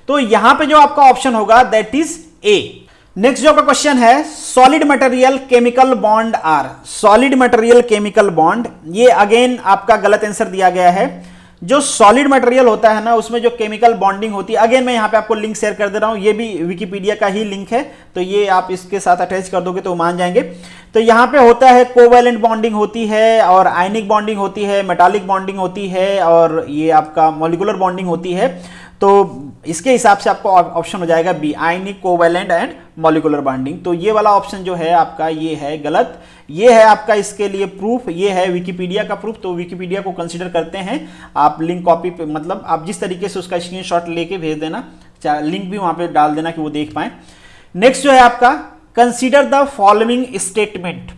तो यहां पे जो आपका ऑप्शन होगा दैट इज ए। नेक्स्ट जो आपका क्वेश्चन है, solid material chemical bond are, solid material chemical bond, ये अगेन आपका गलत आंसर दिया गया है। जो सॉलिड मटेरियल होता है ना उसमें जो केमिकल बॉन्डिंग होती है, अगेन मैं यहाँ पे आपको लिंक शेयर कर दे रहा हूँ, ये भी विकिपीडिया का ही लिंक है, तो ये आप इसके साथ अटैच कर दोगे तो मान जाएंगे। तो यहाँ पे होता है कोवैलेंट बॉन्डिंग होती है, और आयनिक बॉन्डिंग होती है, मेटालिक बॉन्डिंग होती है, और ये आपका मॉलिक्यूलर बॉन्डिंग होती है। तो इसके हिसाब से आपको ऑप्शन हो जाएगा B, ionic, covalent and molecular bonding. तो ये वाला ऑप्शन जो है आपका ये है गलत। ये है आपका इसके लिए प्रूफ, ये है विकिपीडिया का प्रूफ, तो विकिपीडिया को कंसीडर करते हैं। आप लिंक कॉपी पे, मतलब आप जिस तरीके से उसका स्क्रीनशॉट लेके भेज देना, लिंक भी वहां पे डाल देना कि वो देख पाए। नेक्स्ट जो है आपका, कंसीडर द फॉलोइंग स्टेटमेंट,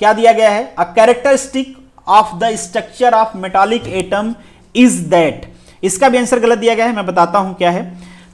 क्या दिया गया है, a characteristic of the structure of metallic atom is that, इसका भी आंसर गलत दिया गया है, मैं बताता हूं क्या है।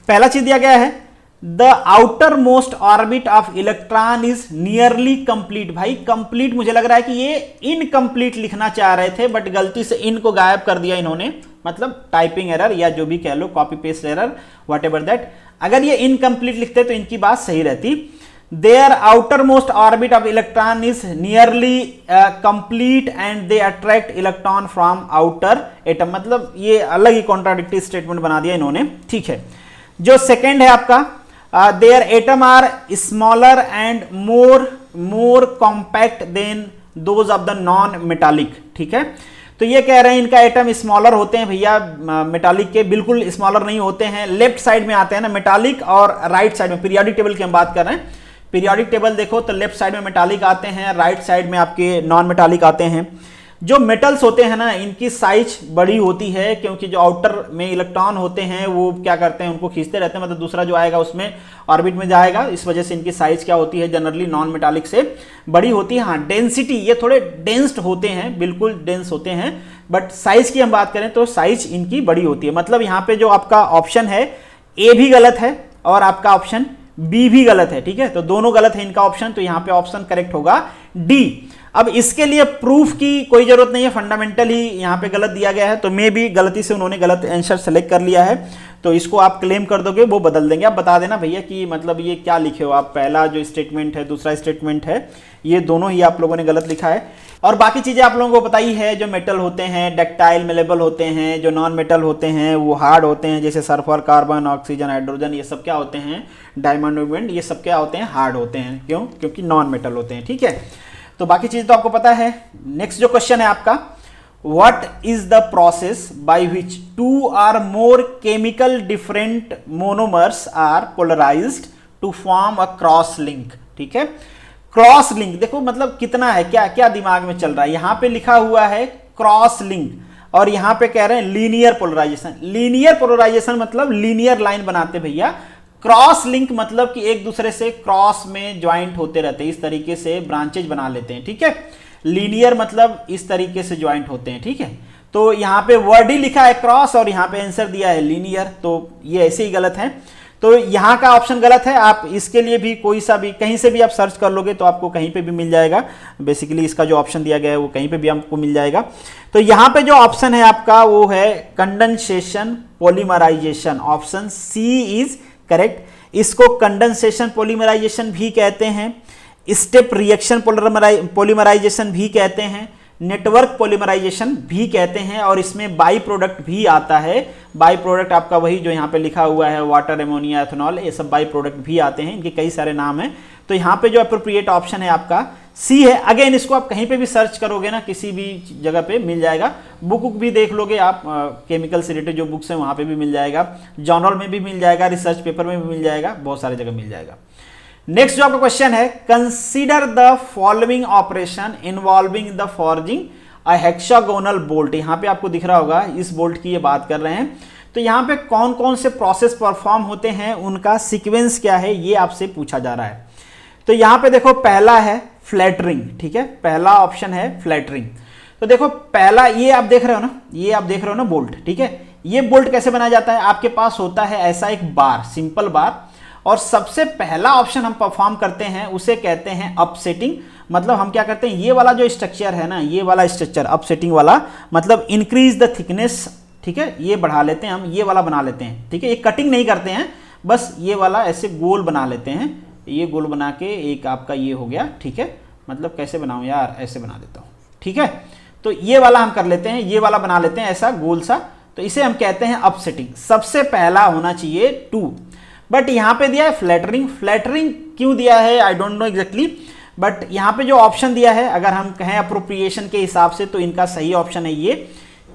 पहला चीज दिया गया है, the outer most orbit of electron is nearly complete. भाई कंप्लीट मुझे लग रहा है कि ये इनकंप्लीट लिखना चाह रहे थे, बट गलती से इन को गायब कर दिया इन्होंने, मतलब टाइपिंग एरर या जो भी कह लो, copy paste error, whatever that. अगर ये इनकंप्लीट लिखते तो इनकी बात सही रहती। Their outermost orbit of electron is nearly complete and they attract electron from outer atom, मतलब ये अलग ही कॉन्ट्राडिक्टरी स्टेटमेंट बना दिया इन्होंने। ठीक है, जो सेकेंड है आपका, their atom are smaller and more compact than those of the non-metallic। ठीक है, तो ये कह रहे हैं इनका एटम स्मॉलर होते हैं भैया, मेटालिक के बिल्कुल स्मॉलर नहीं होते हैं। लेफ्ट साइड में आते हैं ना मेटालिक, और राइट साइड में, पीरियोडिक टेबल की हम बात कर रहे हैं, पीरियोडिक टेबल देखो तो लेफ्ट साइड में मेटालिक आते हैं, राइट साइड में आपके नॉन मेटालिक आते हैं। जो मेटल्स होते हैं ना इनकी साइज बड़ी होती है, क्योंकि जो आउटर में इलेक्ट्रॉन होते हैं वो क्या करते हैं, उनको खींचते रहते हैं, मतलब दूसरा जो आएगा उसमें ऑर्बिट में जाएगा, इस वजह से इनकी साइज क्या होती है, जनरली नॉन मेटालिक से बड़ी होती है। हाँ, डेंसिटी, ये थोड़े डेंस्ड होते हैं, बिल्कुल डेंस होते हैं, बट साइज की हम बात करें तो साइज इनकी बड़ी होती है। मतलब यहाँ पे जो आपका ऑप्शन है ए भी गलत है और आपका ऑप्शन बी भी गलत है, ठीक है, तो दोनों गलत है इनका ऑप्शन, तो यहाँ पे ऑप्शन करेक्ट होगा डी। अब इसके लिए प्रूफ की कोई जरूरत नहीं है, फंडामेंटल ही यहाँ पे गलत दिया गया है, तो मे भी गलती से उन्होंने गलत आंसर सेलेक्ट कर लिया है, तो इसको आप क्लेम कर दोगे, वो बदल देंगे। आप बता देना भैया कि मतलब ये क्या लिखे हो आप, पहला जो स्टेटमेंट है दूसरा स्टेटमेंट है, ये दोनों ही आप लोगों ने गलत लिखा है। और बाकी चीजें आप लोगों को बताई है, जो मेटल होते हैं डक्टाइल मेलेबल होते हैं, जो नॉन मेटल होते हैं वो हार्ड होते हैं, जैसे सल्फर, कार्बन, ऑक्सीजन, हाइड्रोजन, ये सब क्या होते हैं, डायमंड मूवमेंट, ये सब क्या होते हैं, हार्ड होते हैं। क्यों? क्योंकि नॉन मेटल होते हैं, ठीक है। तो बाकी चीज तो आपको पता है। नेक्स्ट जो क्वेश्चन है आपका, what is the process by which two are more chemical different monomers are polarised to form a cross link, ठीक है। क्रॉस लिंक देखो मतलब कितना है, क्या क्या दिमाग में चल रहा है। यहां पे लिखा हुआ है क्रॉस लिंक और यहां पे कह रहे हैं लीनियर पोलराइजेशन। लीनियर पोलराइजेशन मतलब लीनियर लाइन बनाते भैया, क्रॉस लिंक मतलब कि एक दूसरे से क्रॉस में ज्वाइंट होते रहते हैं, इस तरीके से ब्रांचेज बना लेते हैं, ठीक है। लीनियर मतलब इस तरीके से ज्वाइंट होते हैं, ठीक है। तो यहां पे वर्ड ही लिखा है क्रॉस और यहां पे आंसर दिया है लीनियर, तो ये ऐसे ही गलत है। तो यहां का ऑप्शन गलत है। आप इसके लिए भी कोई सा भी कहीं से भी आप सर्च कर लोगे तो आपको कहीं पे भी मिल जाएगा। बेसिकली इसका जो ऑप्शन दिया गया है वो कहीं पे भी आपको मिल जाएगा। तो यहां पे जो ऑप्शन है आपका वो है condensation polymerisation, option C is correct. इसको कंडेंसेशन पॉलीमराइजेशन भी कहते हैं, स्टेप रिएक्शन पॉलीमराइजेशन भी कहते हैं, नेटवर्क पॉलीमराइजेशन भी कहते हैं, और इसमें बाई प्रोडक्ट भी आता है। बाई प्रोडक्ट आपका वही जो यहाँ पे लिखा हुआ है वाटर, एमोनिया, एथेनॉल, ये सब बाई प्रोडक्ट भी आते हैं, इनके कई सारे नाम हैं। तो यहाँ पे जो अप्रोप्रिएट ऑप्शन है आपका सी है। अगेन इसको आप कहीं पे भी सर्च करोगे ना, किसी भी जगह पे मिल जाएगा। बुक भी देख लोगे आप, केमिकल से रिलेटेड जो बुक्स हैं वहाँ पे भी मिल जाएगा, जर्नल में भी मिल जाएगा, रिसर्च पेपर में भी मिल जाएगा, बहुत सारी जगह मिल जाएगा। नेक्स्ट जो आपका क्वेश्चन है, consider the following operation involving the forging a hexagonal bolt. यहाँ पे आपको दिख रहा होगा, इस बोल्ट की ये बात कर रहे हैं। तो यहाँ पे कौन कौन से प्रोसेस परफॉर्म होते हैं, उनका सीक्वेंस क्या है, ये आपसे पूछा जा रहा है। तो यहाँ पे देखो पहला है फ्लैटरिंग, ठीक है, पहला ऑप्शन है फ्लैटरिंग। तो देखो पहला ये आप देख रहे हो ना, ये आप देख रहे हो ना बोल्ट, ठीक है। ये बोल्ट कैसे बनाया जाता है, आपके पास होता है ऐसा एक बार, सिंपल बार, और सबसे पहला ऑप्शन हम परफॉर्म करते हैं उसे कहते हैं अपसेटिंग। मतलब हम क्या करते हैं, ये वाला जो स्ट्रक्चर है ना, ये वाला स्ट्रक्चर अपसेटिंग वाला, मतलब इंक्रीज द थिकनेस, ठीक है, ये बढ़ा लेते हैं हम, ये वाला बना लेते हैं, ठीक है। ये कटिंग नहीं करते हैं, बस ये वाला ऐसे गोल बना लेते हैं, ये गोल बना के एक आपका ये हो गया, ठीक है। मतलब कैसे बनाऊं यार, ऐसे बना देता हूं, ठीक है। तो ये वाला हम कर लेते हैं, ये वाला बना लेते हैं ऐसा गोल सा, तो इसे हम कहते हैं अपसेटिंग। सबसे पहला होना चाहिए 2, बट यहां पे दिया है फ्लैटरिंग। फ्लैटरिंग क्यों दिया है आई डोंट नो एग्जैक्टली, बट यहां पे जो ऑप्शन दिया है अगर हम कहें अप्रोप्रिएशन के हिसाब से तो इनका सही ऑप्शन है ये।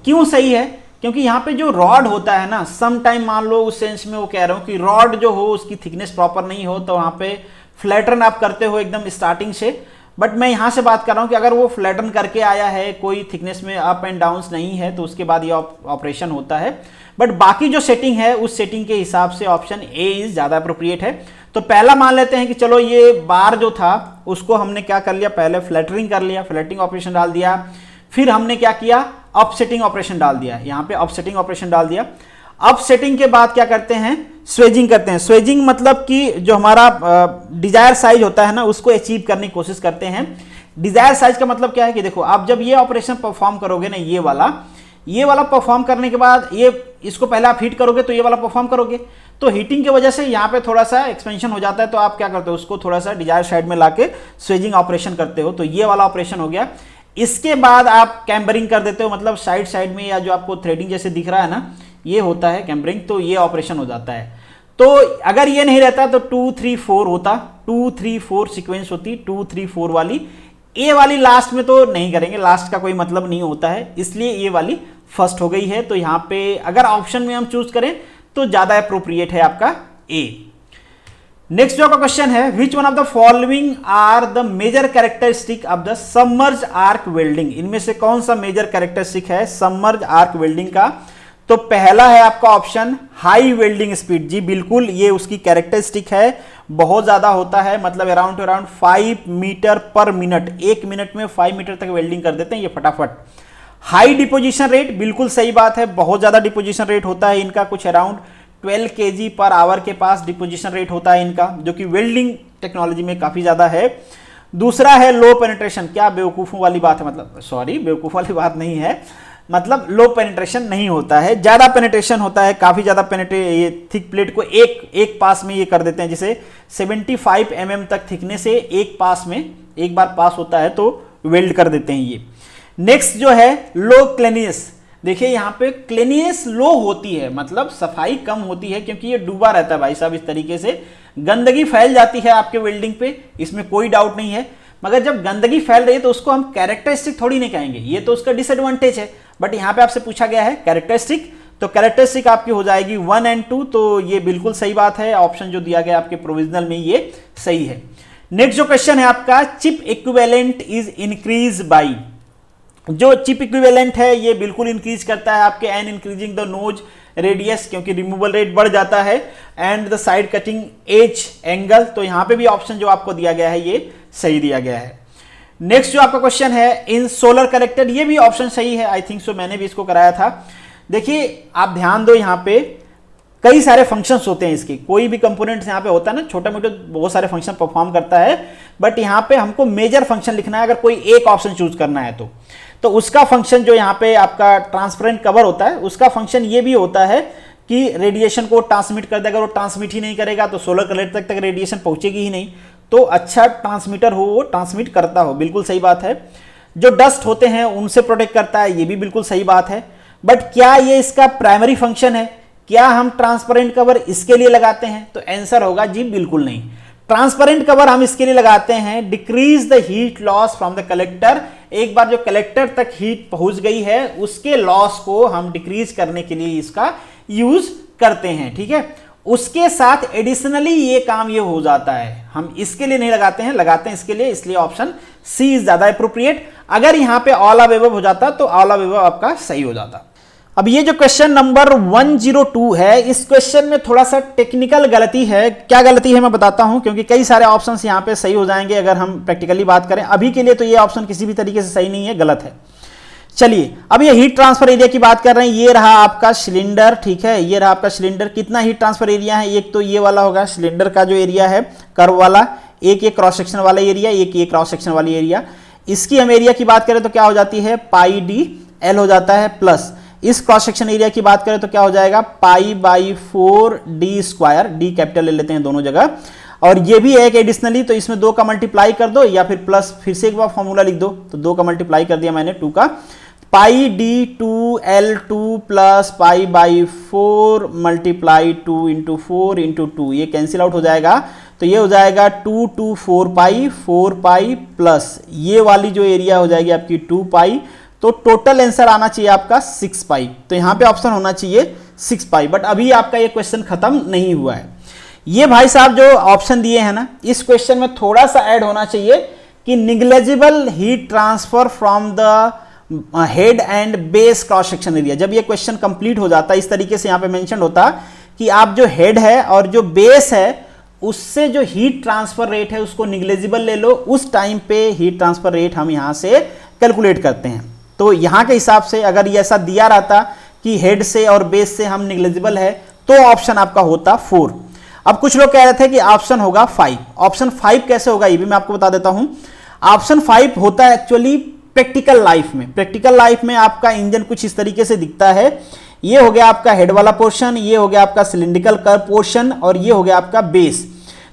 क्यों सही है, क्योंकि यहाँ पे जो रॉड होता है ना, सम टाइम मान लो उस सेंस में वो कह रहा हूँ कि रॉड जो हो उसकी थिकनेस प्रॉपर नहीं हो, तो वहाँ पे फ्लैटरन आप करते हो एकदम स्टार्टिंग से। बट मैं यहाँ से बात कर रहा हूँ कि अगर वो फ्लैटन करके आया है, कोई थिकनेस में अप एंड डाउन्स नहीं है, तो उसके बाद ये ऑपरेशन होता है। बट बाकी जो सेटिंग है उस सेटिंग के हिसाब से ऑप्शन ए इज ज़्यादा अप्रोप्रिएट है। तो पहला मान लेते हैं कि चलो ये बार जो था उसको हमने क्या कर लिया, पहले फ्लैटरिंग कर लिया, फ्लैटिंग ऑपरेशन डाल दिया, फिर हमने क्या किया, अपसेटिंग ऑपरेशन डाल दिया, यहाँ पे अपसेटिंग ऑपरेशन डाल दिया। अपसेटिंग के बाद क्या करते हैं, स्वेजिंग करते हैं। स्वेजिंग मतलब कि जो हमारा डिजायर साइज होता है ना, उसको अचीव करने की कोशिश करते हैं। डिजायर साइज का मतलब क्या है कि देखो आप जब ये ऑपरेशन परफॉर्म करोगे ना, ये वाला परफॉर्म करने के बाद ये इसको पहले आप हीट करोगे तो ये वाला परफॉर्म करोगे, तो हीटिंग की वजह से यहाँ पे थोड़ा सा एक्सपेंशन हो जाता है, तो आप क्या करते हो, उसको थोड़ा सा डिजायर साइड में लाके स्वेजिंग ऑपरेशन करते हो, तो ये वाला ऑपरेशन हो गया। इसके बाद आप कैम्बरिंग कर देते हो, मतलब साइड साइड में या जो आपको थ्रेडिंग जैसे दिख रहा है ना, ये होता है कैम्बरिंग, तो ये ऑपरेशन हो जाता है। तो अगर ये नहीं रहता तो 2 3 4 होता, 2 3 4 सीक्वेंस होती, 2 3 4 वाली। ए वाली लास्ट में तो नहीं करेंगे, लास्ट का कोई मतलब नहीं होता है, इसलिए ये वाली फर्स्ट हो गई है। तो यहाँ पे अगर ऑप्शन में हम चूज करें तो ज्यादा अप्रोप्रिएट है आपका ए। नेक्स्ट जो आपका क्वेश्चन है, which one of the following are the major characteristic of the submerge arc welding, इनमें से कौन सा मेजर कैरेक्टरिस्टिक है सबमर्ज आर्क वेल्डिंग का? तो पहला है आपका ऑप्शन हाई वेल्डिंग स्पीड। जी बिल्कुल, ये उसकी कैरेक्टरिस्टिक है, बहुत ज्यादा होता है, मतलब around 5 metre per minute, 1 minute में 5 मीटर तक वेल्डिंग कर देते हैं ये फटाफट। हाई डिपोजिशन रेट, बिल्कुल सही बात है, बहुत ज्यादा डिपोजिशन रेट होता है इनका, कुछ अराउंड 12 kg पर आवर के पास डिपोजिशन रेट होता है इनका, जो कि वेल्डिंग टेक्नोलॉजी में काफी ज्यादा है। दूसरा है लो पेनिट्रेशन, क्या बेवकूफों वाली बात है, मतलब सॉरी बेवकूफ वाली बात नहीं है, मतलब लो पेनिट्रेशन नहीं होता है, ज्यादा पेनिट्रेशन होता है, काफी ज्यादा ये थिक प्लेट को एक पास में ये कर देते हैं, जिसे 75 mm तक थिकनेस से एक पास में एक बार पास होता है तो वेल्ड कर देते हैं ये। नेक्स्ट जो है लो क्लीनिनेस, देखिए यहाँ पे क्लीनिनेस लो होती है, मतलब सफाई कम होती है, क्योंकि ये डूबा रहता है भाई साहब, इस तरीके से गंदगी फैल जाती है आपके वेल्डिंग पे, इसमें कोई डाउट नहीं है। मगर जब गंदगी फैल रही है तो उसको हम कैरेक्टरिस्टिक थोड़ी नहीं कहेंगे, ये तो उसका डिसएडवांटेज है। बट यहाँ पे आपसे पूछा गया है कैरेक्टरिस्टिक, तो कैरेक्टरिस्टिक आपकी हो जाएगी 1 और 2, तो ये बिल्कुल सही बात है, ऑप्शन जो दिया गया आपके प्रोविजनल में ये सही है। नेक्स्ट जो क्वेश्चन है आपका, chip equivalent is increase by, जो चिप इक्विवेलेंट है ये बिल्कुल इंक्रीज करता है आपके an increasing the nose radius, क्योंकि रिमूवल रेट बढ़ जाता है, and the side cutting edge angle, तो यहां पे भी ऑप्शन जो आपको दिया गया है ये सही दिया गया है। नेक्स्ट जो आपका क्वेश्चन है, इन सोलर कलेक्टर, ये भी ऑप्शन सही है, आई थिंक सो, मैंने भी इसको कराया था। देखिए आप ध्यान दो, यहां पे कई सारे फंक्शंस होते हैं इसके, कोई भी कंपोनेंट्स यहाँ पे होता है ना, छोटा मोटा बहुत सारे फंक्शन परफॉर्म करता है, बट यहाँ पे हमको मेजर फंक्शन लिखना है, अगर कोई एक ऑप्शन चूज करना है तो उसका फंक्शन जो यहाँ पे आपका ट्रांसपेरेंट कवर होता है, उसका फंक्शन ये भी होता है कि रेडिएशन को ट्रांसमिट कर दे। अगर वो ट्रांसमिट ही नहीं करेगा तो सोलर कलेक्टर तक रेडिएशन पहुंचेगी ही नहीं, तो अच्छा ट्रांसमीटर हो, वो ट्रांसमिट करता हो, बिल्कुल सही बात है। जो डस्ट होते हैं उनसे प्रोटेक्ट करता है, ये भी बिल्कुल सही बात है। बट क्या ये इसका प्राइमरी फंक्शन है? क्या हम ट्रांसपेरेंट कवर इसके लिए लगाते हैं? तो आंसर होगा जी बिल्कुल नहीं। ट्रांसपेरेंट कवर हम इसके लिए लगाते हैं decrease the heat loss from the collector, एक बार जो कलेक्टर तक हीट पहुंच गई है उसके लॉस को हम डिक्रीज करने के लिए इसका यूज करते हैं, ठीक है। उसके साथ एडिशनली ये काम ये हो जाता है, हम इसके लिए नहीं लगाते हैं, लगाते हैं इसके लिए, इसलिए ऑप्शन सी इज ज्यादा एप्रोप्रिएट। अगर यहां पे ऑल अबव हो जाता तो ऑल अबव आपका सही हो जाता। अब ये जो क्वेश्चन नंबर 102 है, इस क्वेश्चन में थोड़ा सा टेक्निकल गलती है। क्या गलती है मैं बताता हूं, क्योंकि कई सारे ऑप्शंस यहां पे सही हो जाएंगे अगर हम प्रैक्टिकली बात करें। अभी के लिए तो ये ऑप्शन किसी भी तरीके से सही नहीं है, गलत है। चलिए अब ये हीट ट्रांसफर एरिया की बात कर रहे हैं, ये रहा आपका सिलेंडर, ठीक है, ये रहा आपका सिलेंडर। कितना हीट ट्रांसफर एरिया है? एक तो ये वाला होगा सिलेंडर का जो एरिया है कर्व वाला, एक ये क्रॉस सेक्शन वाला एरिया, एक ये क्रॉस सेक्शन वाली एरिया। इसकी हम एरिया की बात करें तो क्या हो जाती है, पाई डी एल हो जाता है, प्लस इस क्रॉस सेक्शन एरिया की बात करें तो क्या हो जाएगा, पाई by 4 D square, D capital ले लेते हैं दोनों जगह। और ये भी है कि एडिशनली, तो इसमें 2 का मल्टीप्लाई कर दो या फिर प्लस, फिर से एक बार फॉर्मूला लिख दो, तो 2 का मल्टीप्लाई कर दिया मैंने 2 का, pi D 2L2 plus pi by 4 multiply 2 into 4 into 2, ये कैंसिल आउट हो जाएगा, तो ये हो जाएगा 2 2 4 पाई प्लस ये वाली जो एरिया हो जाएगी आपकी 2 पाई, तो टोटल आंसर आना चाहिए आपका 6 पाई। तो यहां पे ऑप्शन होना चाहिए 6 पाई। बट अभी आपका ये क्वेश्चन खत्म नहीं हुआ है। ये भाई साहब जो ऑप्शन दिए हैं ना, इस क्वेश्चन में थोड़ा सा ऐड होना चाहिए कि negligible heat transfer from the head and base cross section area. जब ये क्वेश्चन कंप्लीट हो जाता है, इस तरीके से यहां पे मेंशन होता कि आप जो हेड है और जो बेस है उससे जो हीट ट्रांसफर रेट है उसको निग्लेजिबल ले लो, उस टाइम पे हीट ट्रांसफर रेट हम यहां से कैलकुलेट करते हैं। तो यहां के हिसाब से अगर ये ऐसा दिया रहता कि हेड से और बेस से हम निग्लेजिबल है, तो ऑप्शन आपका होता 4। अब कुछ लोग कह रहे थे कि ऑप्शन होगा 5। ऑप्शन 5 कैसे होगा ये भी मैं आपको बता देता हूं। ऑप्शन 5 होता है एक्चुअली प्रैक्टिकल लाइफ में। प्रैक्टिकल लाइफ में आपका इंजन कुछ इस तरीके से दिखता है। ये हो गया आपका हेड वाला पोर्शन, ये हो गया आपका सिलिंड्रिकल कर्व पोर्शन, और ये हो गया आपका बेस।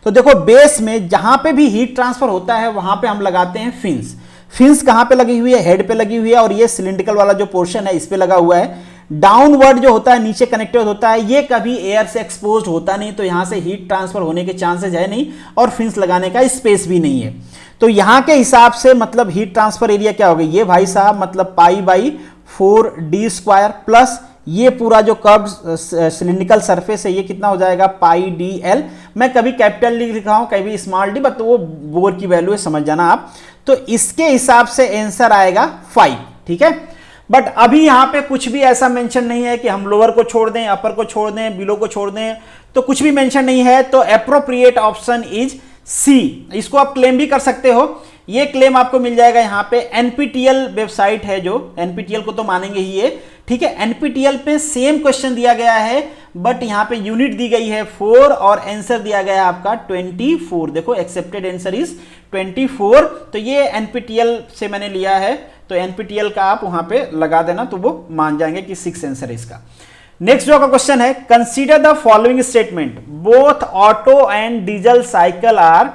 तो देखो बेस में जहां पे भी हीट ट्रांसफर होता है वहां पे हम लगाते हैं फिन्स। फिन्स कहां पे लगी हुई है, हेड पे लगी हुई है, और ये सिलिंड्रिकल वाला जो पोर्शन है इस पे लगा हुआ है। डाउनवर्ड जो होता है, नीचे कनेक्टेड होता है, ये कभी एयर से एक्सपोज्ड होता नहीं, तो यहां से हीट ट्रांसफर होने के चांसेस है नहीं, और फिन्स लगाने का स्पेस भी नहीं है। तो यहां के हिसाब से मतलब हीट ट्रांसफर एरिया क्या होगा, ये भाई साहब मतलब पाई बाई 4 डी स्क्वायर प्लस ये पूरा जो कर्व सिलिंड्रिकल सरफेस है ये कितना हो जाएगा पाई डी एल। मैं कभी कैपिटल डी लिखा हूं कभी स्मॉल डी, बट वो बोर की वैल्यू है, समझ जाना आप। तो इसके हिसाब से आंसर आएगा 5, ठीक है। बट अभी यहां पे कुछ भी ऐसा मेंशन नहीं है कि हम लोअर को छोड़ दें, अपर को छोड़ दें, बिलो को छोड़ दें, तो कुछ भी मेंशन नहीं है। तो एप्रोप्रिएट ऑप्शन इज सी। इसको आप क्लेम भी कर सकते हो, ये क्लेम आपको मिल जाएगा यहां पे एनपीटीएल वेबसाइट है, जो एनपीटीएल को तो मानेंगे ही ये, ठीक है। एनपीटीएल पे सेम क्वेश्चन दिया गया है, बट यहां पे यूनिट दी गई है 4 और आंसर दिया गया है आपका 24। देखो एक्सेप्टेड आंसर इज 24। तो ये एनपीटीएल से मैंने लिया है, तो एनपीटीएल का आप वहां पे लगा देना तो वो मान जाएंगे कि 6 आंसर है इसका। नेक्स्ट जो का क्वेश्चन है, consider the following statement, both Otto and diesel cycle are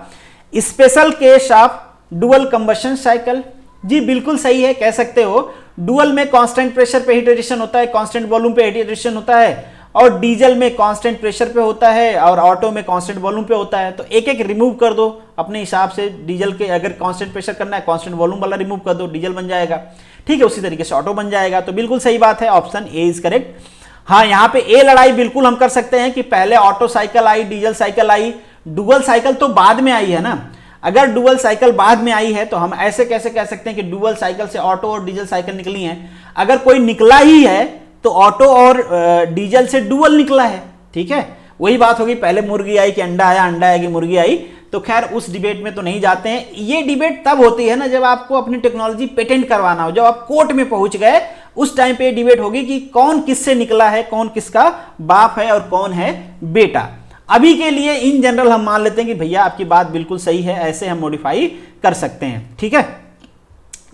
special case of dual combustion cycle. जी बिल्कुल सही है, कह सकते हो। डुअल में कांस्टेंट प्रेशर पे हीट एडिशन होता है, कांस्टेंट वॉल्यूम पे हीट एडिशन होता है, और डीजल में कांस्टेंट प्रेशर पे होता है और ऑटो में कांस्टेंट वॉल्यूम पे होता है। तो एक एक रिमूव कर दो अपने हिसाब से। डीजल के अगर कांस्टेंट प्रेशर करना है, कांस्टेंट वॉल्यूम वाला रिमूव कर दो, डीजल बन जाएगा, ठीक है। उसी तरीके से ऑटो बन जाएगा। तो बिल्कुल सही बात है, ऑप्शन ए इज करेक्ट। हाँ, यहां पे ए लड़ाई बिल्कुल हम कर सकते हैं कि पहले ऑटो साइकिल आई, डीजल साइकिल आई, डुअल साइकिल तो बाद में आई है ना। अगर डुअल साइकिल बाद में आई है तो हम ऐसे कैसे कह सकते हैं कि डुअल साइकिल से ऑटो और डीजल साइकिल निकली हैं। अगर कोई निकला ही है तो ऑटो और डीजल से डुअल निकला है, ठीक है। वही बात होगी, पहले मुर्गी आई कि अंडा आया, अंडा आया कि मुर्गी आई। तो खैर उस डिबेट में तो नहीं जाते हैं। ये डिबेट तब होती है ना जब आपको अपनी टेक्नोलॉजी पेटेंट करवाना हो, जब आप कोर्ट में पहुंच गए, उस टाइम पे डिबेट होगी कि कौन किससे निकला है, कौन किसका बाप है और कौन है बेटा। अभी के लिए इन जनरल हम मान लेते हैं कि भैया आपकी बात बिल्कुल सही है, ऐसे हम मॉडिफाई कर सकते हैं, ठीक है।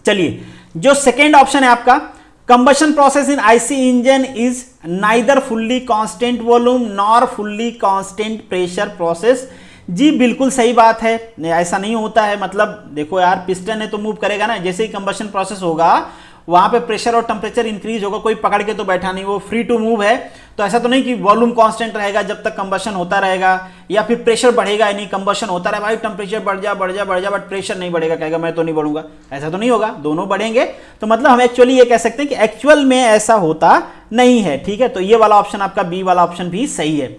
चलिए, जो सेकेंड ऑप्शन है आपका, combustion process in IC engine is neither fully constant volume nor fully constant pressure process. जी बिल्कुल सही बात है, ऐसा नहीं होता है। मतलब देखो यार, पिस्टन है तो मूव करेगा ना, जैसे ही कंबशन प्रोसेस होगा वहां पे प्रेशर और टेम्परेचर इंक्रीज होगा, कोई पकड़ के तो बैठा नहीं, वो फ्री टू मूव है। तो ऐसा तो नहीं कि वॉल्यूम कांस्टेंट रहेगा जब तक कंबशन होता रहेगा, या फिर प्रेशर बढ़ेगा नहीं, कंबशन होता रहे, भाई टेम्परेचर बढ़ जा बढ़ जा बढ़ जा, बट प्रेशर नहीं बढ़ेगा, कहेगा मैं तो नहीं बढ़ूंगा। ऐसा तो नहीं होगा, दोनों बढ़ेंगे। तो मतलब हम एक्चुअली ये कह सकते हैं कि एक्चुअल में ऐसा होता नहीं है, ठीक है। तो ये वाला ऑप्शन आपका बी वाला ऑप्शन भी सही है।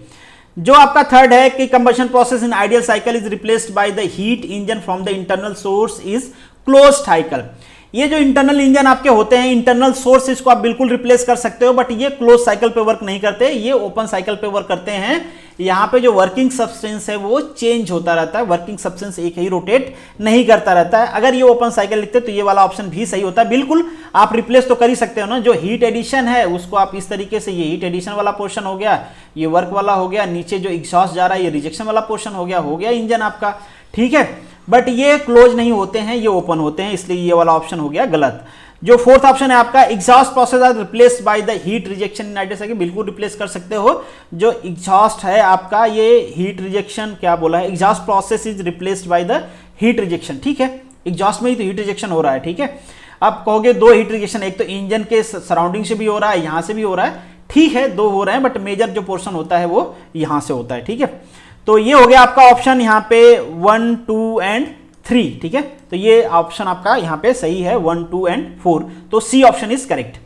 जो आपका थर्ड है कि combustion process in ideal cycle is replaced by the heat engine from the internal source is closed cycle. ये जो इंटरनल इंजन आपके होते हैं, इंटरनल सोर्स, इसको आप बिल्कुल रिप्लेस कर सकते हो, बट ये क्लोज साइकिल पे वर्क नहीं करते, ये ओपन साइकिल पे वर्क करते हैं। यहाँ पे जो वर्किंग सब्सटेंस है वो चेंज होता रहता है, वर्किंग सब्सटेंस एक ही रोटेट नहीं करता रहता है। अगर ये ओपन साइकिल लिखते तो ये वाला ऑप्शन भी सही होता है। बिल्कुल आप रिप्लेस तो कर ही सकते हो ना। जो हीट एडिशन है उसको आप इस तरीके से, ये हीट एडिशन वाला पोर्शन हो गया, ये वर्क वाला हो गया, नीचे जो एग्जॉस्ट जा रहा है ये रिजेक्शन वाला पोर्शन हो गया इंजन आपका, ठीक है। बट ये क्लोज नहीं होते हैं, ये ओपन होते हैं, इसलिए ये वाला ऑप्शन हो गया गलत। जो फोर्थ ऑप्शन है आपका, exhaust process are replaced by the heat rejection in ideal cycle, बिल्कुल रिप्लेस कर सकते हो। जो एग्जॉस्ट है आपका, ये हीट रिजेक्शन क्या बोला है, exhaust process is replaced by the heat rejection, ठीक है। एग्जॉस्ट में ही तो हीट रिजेक्शन हो रहा है, ठीक है। आप कहोगे दो हीट रिजेक्शन, एक तो इंजन के सराउंडिंग से भी हो रहा है, यहां से भी हो रहा है, ठीक है, दो हो रहे हैं, बट मेजर जो पोर्शन होता है वो यहां से होता है, ठीक है। तो ये हो गया आपका ऑप्शन यहाँ पे 1, 2 एंड 3, ठीक है। तो ये ऑप्शन आपका यहां पे सही है 1, 2 एंड 4, तो C option is correct.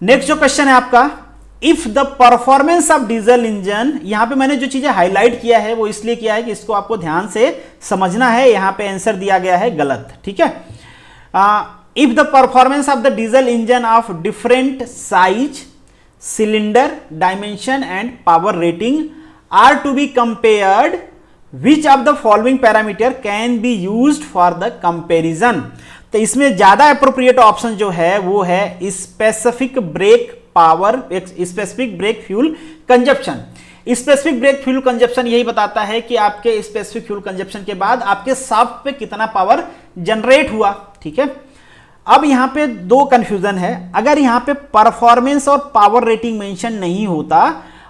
Next जो क्वेश्चन है आपका, if the performance of diesel engine, यहां पे मैंने जो चीजें हाईलाइट किया है वो इसलिए किया है कि इसको आपको ध्यान से समझना है। यहां पे आंसर दिया गया है गलत, ठीक है। If the performance of the diesel engine of different size, cylinder dimension and power rating are to be compared, which of the following parameter can be used for the comparison। तो इसमें ज्यादा appropriate option जो है वो है specific brake power, specific brake fuel consumption. Specific brake fuel consumption यही बताता है कि आपके स्पेसिफिक फ्यूल कंजप्शन के बाद आपके शाफ्ट पे कितना पावर जनरेट हुआ, ठीक है। अब यहां पे दो कंफ्यूजन है। अगर यहां पे परफॉर्मेंस और पावर रेटिंग मेंशन नहीं होता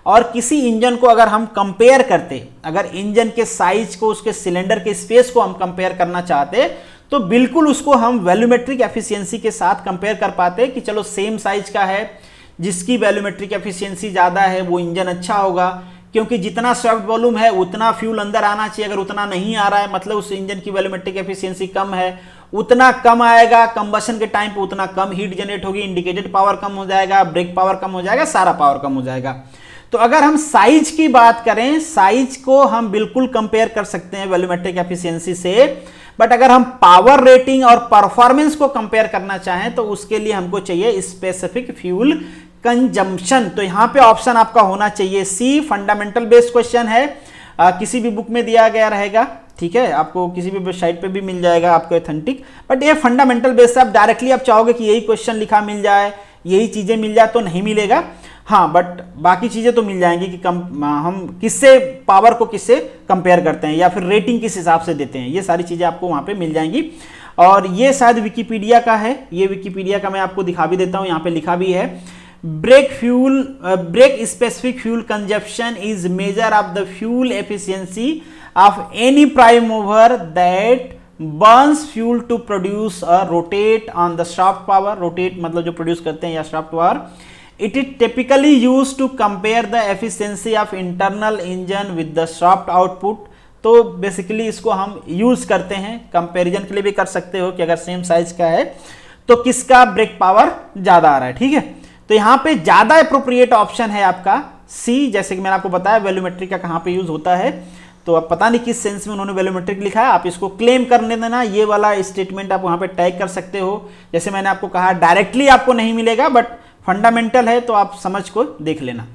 और किसी इंजन को अगर हम कंपेयर करते, अगर इंजन के साइज को, उसके सिलेंडर के स्पेस को हम कंपेयर करना चाहते, तो बिल्कुल उसको हम वैल्यूमेट्रिक एफिशिएंसी के साथ कंपेयर कर पाते कि चलो सेम साइज का है, जिसकी वैल्यूमेट्रिक एफिशिएंसी ज्यादा है वो इंजन अच्छा होगा, क्योंकि जितना सॉफ्ट वॉल्यूम है उतना फ्यूल अंदर आना चाहिए। अगर उतना नहीं आ रहा है मतलब उस इंजन की वैल्यूमेट्रिक एफिशिएंसी कम है। उतना कम आएगा, कंबशन के टाइम पे उतना कम हीट जनरेट होगी, इंडिकेटेड पावर कम हो जाएगा, ब्रेक पावर कम हो जाएगा, सारा पावर कम हो जाएगा। तो अगर हम साइज की बात करें, साइज को हम बिल्कुल कंपेयर कर सकते हैं वॉल्यूमेट्रिक एफिशिएंसी से, बट अगर हम पावर रेटिंग और परफॉर्मेंस को कंपेयर करना चाहें तो उसके लिए हमको चाहिए स्पेसिफिक फ्यूल कंजम्पशन। तो यहां पे ऑप्शन आपका होना चाहिए सी, फंडामेंटल बेस्ड क्वेश्चन है, किसी भी बुक में दिया गया रहेगा, ठीक है, आपको किसी भी वेबसाइट पे भी मिल जाएगा आपको ऑथेंटिक, बट ये फंडामेंटल बेस्ड, आप डायरेक्टली आप चाहोगे कि यही क्वेश्चन लिखा मिल जाए, यही चीजें मिल जाए तो नहीं मिलेगा। हाँ, बट बाकी चीजें तो मिल जाएंगी कि हम किससे पावर को किससे कंपेयर करते हैं या फिर रेटिंग किस हिसाब से देते हैं, ये सारी चीजें आपको वहां पे मिल जाएंगी। और ये शायद विकिपीडिया का है, ये विकिपीडिया का मैं आपको दिखा भी देता हूं, यहाँ पे लिखा भी है, brake specific fuel consumption is measure of the fuel efficiency of any prime mover that burns fuel to produce a rotate on the shaft power, rotate मतलब जो प्रोड्यूस करते हैं या shaft power. It is typically used to compare the efficiency of internal engine with the shaft output। तो basically इसको हम use करते हैं, कंपैरिजन के लिए भी कर सकते हो कि अगर सेम साइज का है तो किसका ब्रेक पावर ज्यादा आ रहा है, ठीक है। तो यहाँ पे ज्यादा अप्रोप्रिएट ऑप्शन है आपका सी, जैसे कि मैंने आपको बताया वॉल्यूमेट्रिक का कहाँ पे यूज होता है, तो अब पता नहीं किस सेंस में उन्होंने वॉल्यूमेट्रिक लिखा है, आप इसको क्लेम करने देना, ये वाला स्टेटमेंट आप वहां पे टैग कर सकते हो। जैसे मैंने आपको कहा डायरेक्टली आपको नहीं मिलेगा, बट फंडामेंटल है तो आप समझ को देख लेना।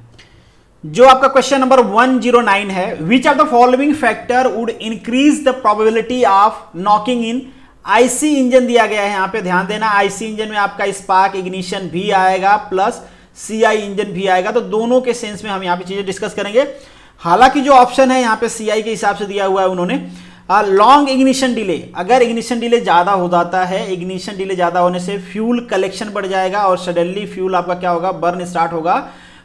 जो आपका क्वेश्चन नंबर 109 है, विच of the following factor would increase the probability of knocking in IC engine दिया गया है, यहां पे ध्यान देना, आईसी इंजन में आपका स्पार्क इग्निशन भी आएगा प्लस सीआई इंजन भी आएगा, तो दोनों के सेंस में हम यहाँ पे चीजें डिस्कस करेंगे। हालांकि जो ऑप्शन है यहाँ पे सीआई के हिसाब से दिया हुआ है उन्होंने, लॉन्ग इग्निशन डिले, अगर इग्निशन डिले ज्यादा हो जाता है, इग्निशन डिले ज्यादा होने से फ्यूल कलेक्शन बढ़ जाएगा और सडनली फ्यूल आपका क्या होगा, बर्न स्टार्ट होगा,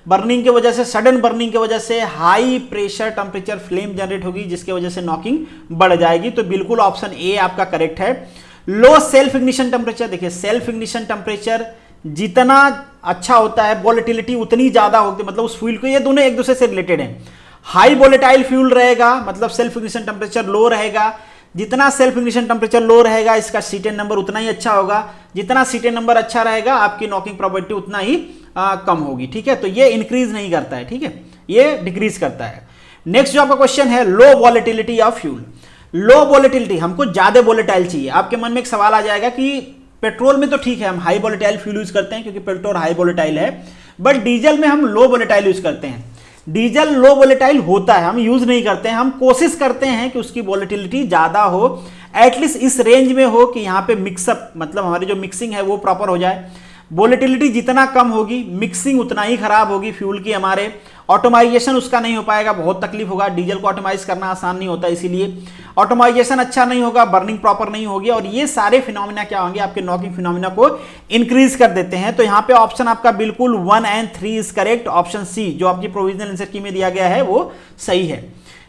बर्निंग की वजह से, सडन बर्निंग की वजह से high pressure temperature flame generate होगी जिसकी वजह से नॉकिंग बढ़ जाएगी। तो बिल्कुल ऑप्शन ए आपका करेक्ट है। लो सेल्फ इग्निशन टेम्परेचर, देखिए सेल्फ इग्निशन टेम्परेचर जितना अच्छा होता है वोलेटिलिटी उतनी ज्यादा होती है, मतलब उस फ्यूल को, ये दोनों एक दूसरे से रिलेटेड है। हाई वोलेटाइल फ्यूल रहेगा मतलब सेल्फ इग्निशन टेम्परेचर लो रहेगा, जितना सेल्फ इग्निशन टेम्परेचर लो रहेगा इसका सीटेन नंबर उतना ही अच्छा होगा, जितना सीटेन नंबर अच्छा रहेगा आपकी नॉकिंग प्रोबेबिलिटी उतना ही कम होगी, ठीक है। तो ये इंक्रीज नहीं करता है, ठीक है, ये डिक्रीज करता है। नेक्स्ट जो आपका क्वेश्चन है, low volatility of fuel, low volatility, हमको ज्यादा वोलेटाइल चाहिए। आपके मन में एक सवाल आ जाएगा कि पेट्रोल में तो ठीक है हम हाई वोलेटाइल फ्यूल यूज करते हैं क्योंकि पेट्रोल हाई वोलेटाइल है, बट डीजल में हम लो वोलेटाइल यूज करते हैं। डीजल लो वोलेटाइल होता है, हम यूज नहीं करते हैं, हम कोशिश करते हैं कि उसकी वोलेटिलिटी ज्यादा हो, एटलीस्ट इस रेंज में हो कि यहाँ पे मिक्सअप मतलब हमारी जो मिक्सिंग है वो प्रॉपर हो जाए। वोलेटिलिटी जितना कम होगी मिक्सिंग उतना ही खराब होगी फ्यूल की, हमारे ऑटोमाइजेशन उसका नहीं हो पाएगा, बहुत तकलीफ होगा। डीजल को ऑटोमाइज करना आसान नहीं होता, इसीलिए ऑटोमाइजेशन अच्छा नहीं होगा, बर्निंग प्रॉपर नहीं होगी, और ये सारे फिनोमिना क्या होंगे, आपके नॉकिंग फिनोमिना को इंक्रीज कर देते हैं। तो यहाँ पे ऑप्शन आपका बिल्कुल 1 और 3 इज करेक्ट, ऑप्शन सी जो आपकी प्रोविजनल आंसर की में दिया गया है वो सही है।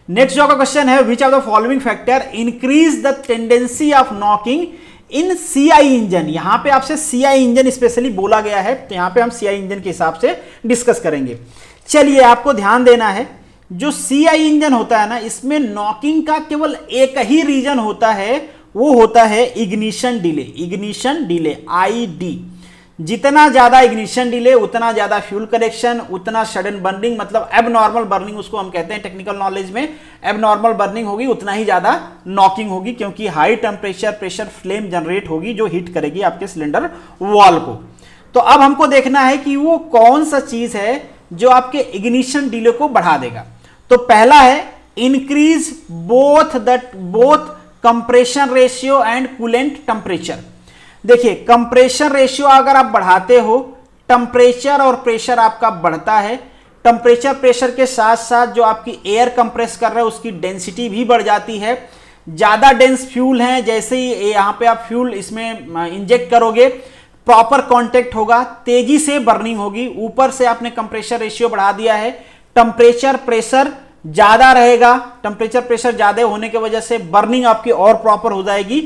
नेक्स्ट जो आपका क्वेश्चन है, विच of the following factor increase the tendency of knocking in CI engine. यहां पे आपसे सीआई इंजन स्पेशली बोला गया है, तो यहां पे हम सीआई इंजन के हिसाब से डिस्कस करेंगे। चलिए, आपको ध्यान देना है, जो सीआई इंजन होता है ना, इसमें नॉकिंग का केवल एक ही रीजन होता है, वो होता है ignition delay. Ignition delay ID, जितना ज्यादा इग्निशन डिले उतना ज्यादा फ्यूल कलेक्शन, उतना सडन बर्निंग, मतलब एबनॉर्मल बर्निंग उसको हम कहते हैं टेक्निकल नॉलेज में, एबनॉर्मल बर्निंग होगी, उतना ही ज्यादा नॉकिंग होगी, क्योंकि high temperature pressure flame generate होगी जो हीट करेगी आपके सिलेंडर वॉल को। तो अब हमको देखना है कि वो कौन सा चीज है जो आपके इग्निशन डिले को बढ़ा देगा। तो पहला है increase both compression ratio and coolant temperature. देखिए, कंप्रेशन रेशियो अगर आप बढ़ाते हो, टेम्परेचर और प्रेशर आपका बढ़ता है, टेम्परेचर प्रेशर के साथ साथ जो आपकी एयर कंप्रेस कर रहा है उसकी डेंसिटी भी बढ़ जाती है। ज्यादा डेंस फ्यूल है, जैसे ही यहां पे आप फ्यूल इसमें इंजेक्ट करोगे प्रॉपर कांटेक्ट होगा, तेजी से बर्निंग होगी। ऊपर से आपने कंप्रेशर रेशियो बढ़ा दिया है, टेम्परेचर प्रेशर ज्यादा रहेगा, टेम्परेचर प्रेशर ज्यादा होने की वजह से बर्निंग आपकी और प्रॉपर हो जाएगी।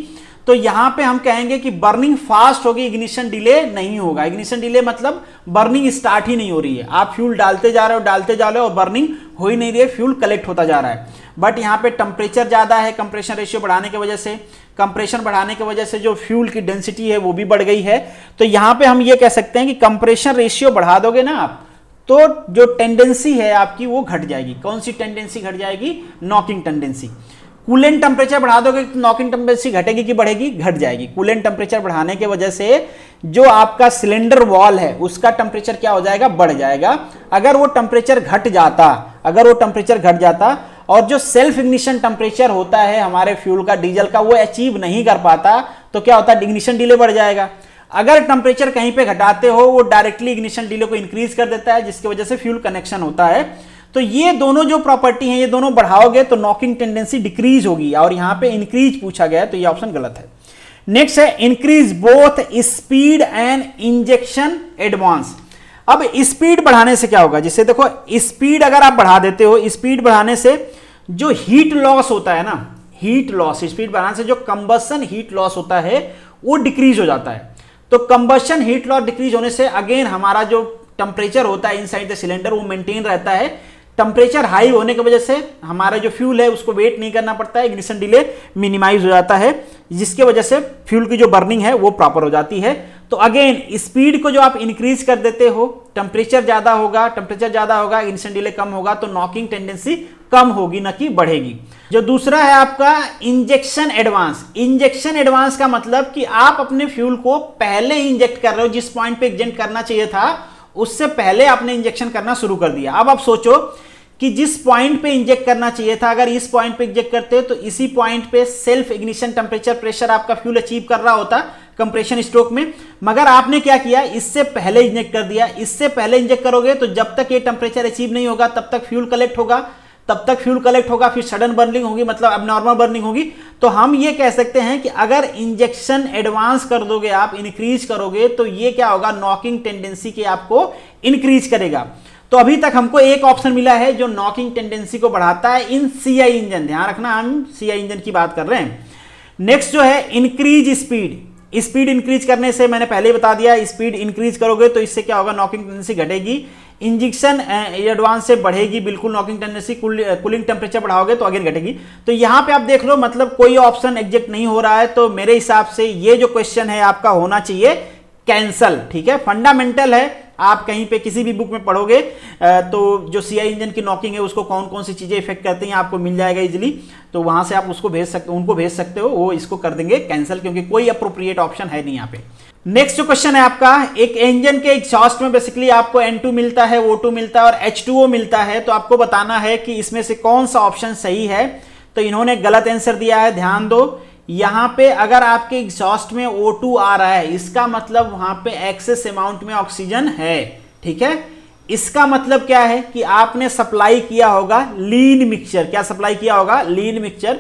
तो यहां पे हम कहेंगे कि बर्निंग फास्ट होगी, इग्निशन डिले नहीं होगा। इग्निशन डिले मतलब बर्निंग स्टार्ट ही नहीं हो रही है, आप फ्यूल डालते जा रहे हो और बर्निंग हो ही नहीं रही है, फ्यूल कलेक्ट होता जा रहा है। बट यहाँ पे टेम्परेचर ज़्यादा है कंप्रेशन रेशियो बढ़ाने की वजह से, कंप्रेशन बढ़ाने की वजह से जो फ्यूल की डेंसिटी है वो भी बढ़ गई है। तो यहाँ पे हम ये कह सकते हैं कि कंप्रेशन रेशियो बढ़ा दोगे ना आप, तो जो टेंडेंसी है आपकी वो घट जाएगी। कौन सी टेंडेंसी घट जाएगी? Knocking tendency. कूलेंट टेम्परेचर बढ़ा दोगे तो नॉकिंग टेंडेंसी घटेगी कि बढ़ेगी? घट जाएगी। कूलेंट टेम्परेचर बढ़ाने की वजह से जो आपका सिलेंडर वॉल है उसका टेम्परेचर क्या हो जाएगा? बढ़ जाएगा। अगर वो टेम्परेचर घट जाता और जो सेल्फ इग्निशन टेम्परेचर होता है हमारे फ्यूल का, डीजल का, वो अचीव नहीं कर पाता तो क्या होता है? इग्निशन डिले बढ़ जाएगा। अगर टेम्परेचर कहीं पे घटाते हो वो डायरेक्टली इग्निशन डिले को इंक्रीज कर देता है, जिसकी वजह से फ्यूल कनेक्शन होता है। तो ये दोनों जो प्रॉपर्टी हैं ये दोनों बढ़ाओगे तो नॉकिंग टेंडेंसी डिक्रीज होगी, और यहां पे इंक्रीज पूछा गया है तो ये ऑप्शन गलत है। नेक्स्ट है increase both speed and injection advance. अब स्पीड बढ़ाने से क्या होगा? जिससे देखो स्पीड अगर आप बढ़ा देते हो, स्पीड बढ़ाने से जो हीट लॉस होता है ना, हीट लॉस, स्पीड बढ़ाने से जो कंबशन हीट लॉस होता है वो डिक्रीज हो जाता है। तो कंबशन हीट लॉस डिक्रीज होने से अगेन हमारा जो टेम्परेचर होता है इनसाइड द सिलेंडर वो मेंटेन रहता है। टेम्परेचर हाई होने की वजह से हमारा जो फ्यूल है उसको वेट नहीं करना पड़ता है, इग्निशन डिले मिनिमाइज हो जाता है, जिसके वजह से फ्यूल की जो बर्निंग है वो प्रॉपर हो जाती है। तो अगेन स्पीड को जो आप इंक्रीज कर देते हो, टेम्परेचर ज्यादा होगा, इग्निशन डिले कम होगा, तो नॉकिंग टेंडेंसी कम होगी ना कि बढ़ेगी। जो दूसरा है आपका इंजेक्शन एडवांस। इंजेक्शन एडवांस का मतलब कि आप अपने फ्यूल को पहले इंजेक्ट कर रहे हो, जिस पॉइंट पे इंजेक्ट करना चाहिए था उससे पहले आपने इंजेक्शन करना शुरू कर दिया। अब आप सोचो कि जिस पॉइंट पे इंजेक्ट करना चाहिए था, अगर इस पॉइंट पे इंजेक्ट करते तो इसी पॉइंट पे सेल्फ इग्निशन टेम्परेचर प्रेशर आपका फ्यूल अचीव कर रहा होता कंप्रेशन स्ट्रोक में, मगर आपने क्या किया? इससे पहले इंजेक्ट कर दिया। इससे पहले इंजेक्ट करोगे तो जब तक ये टेम्परेचर अचीव नहीं होगा तब तक फ्यूल कलेक्ट होगा, फिर सडन बर्निंग होगी, मतलब अबनॉर्मल बर्निंग होगी। तो हम ये कह सकते हैं कि अगर इंजेक्शन एडवांस कर दोगे आप, इंक्रीज करोगे, तो ये क्या होगा? नॉकिंग टेंडेंसी के आपको इंक्रीज करेगा। तो अभी तक हमको एक ऑप्शन मिला है जो नॉकिंग टेंडेंसी को बढ़ाता है इन सीआई इंजन। ध्यान रखना हम सीआई इंजन की बात कर रहे हैं। नेक्स्ट जो है इंक्रीज स्पीड। स्पीड इंक्रीज करने से मैंने पहले ही बता दिया, स्पीड इंक्रीज करोगे तो इससे क्या होगा? नॉकिंग टेंडेंसी घटेगी। इंजेक्शन एडवांस से बढ़ेगी बिल्कुल नॉकिंग टेंडेंसी। कूलिंग टेम्परेचर बढ़ाओगे तो अगेन घटेगी। तो यहां पे आप देख लो, मतलब कोई ऑप्शन एग्जैक्ट नहीं हो रहा है। तो मेरे हिसाब से ये जो क्वेश्चन है आपका होना चाहिए कैंसल। ठीक है, फंडामेंटल है, आप कहीं पे किसी भी बुक में पढ़ोगे तो जो सीआई इंजन की नॉकिंग है उसको कौन कौन सी चीजें इफेक्ट करती हैं आपको मिल जाएगा इजीली। तो वहां से आप उसको उनको भेज सकते हो, वो इसको कर देंगे कैंसिल, क्योंकि कोई अप्रोप्रिएट ऑप्शन है नहीं यहाँ पे। नेक्स्ट जो क्वेश्चन है आपका, एक इंजन के एग्जॉस्ट में बेसिकली आपको N2 मिलता है, O2 मिलता है और H2O मिलता है। तो आपको बताना है कि इसमें से कौन सा ऑप्शन सही है। तो इन्होंने गलत आंसर दिया है। ध्यान दो, यहां पे अगर आपके एग्जॉस्ट में O2 आ रहा है, इसका मतलब वहां पे एक्सेस अमाउंट में ऑक्सीजन है। ठीक है, इसका मतलब क्या है कि आपने सप्लाई किया होगा लीन मिक्सचर। क्या सप्लाई किया होगा? Lean mixture.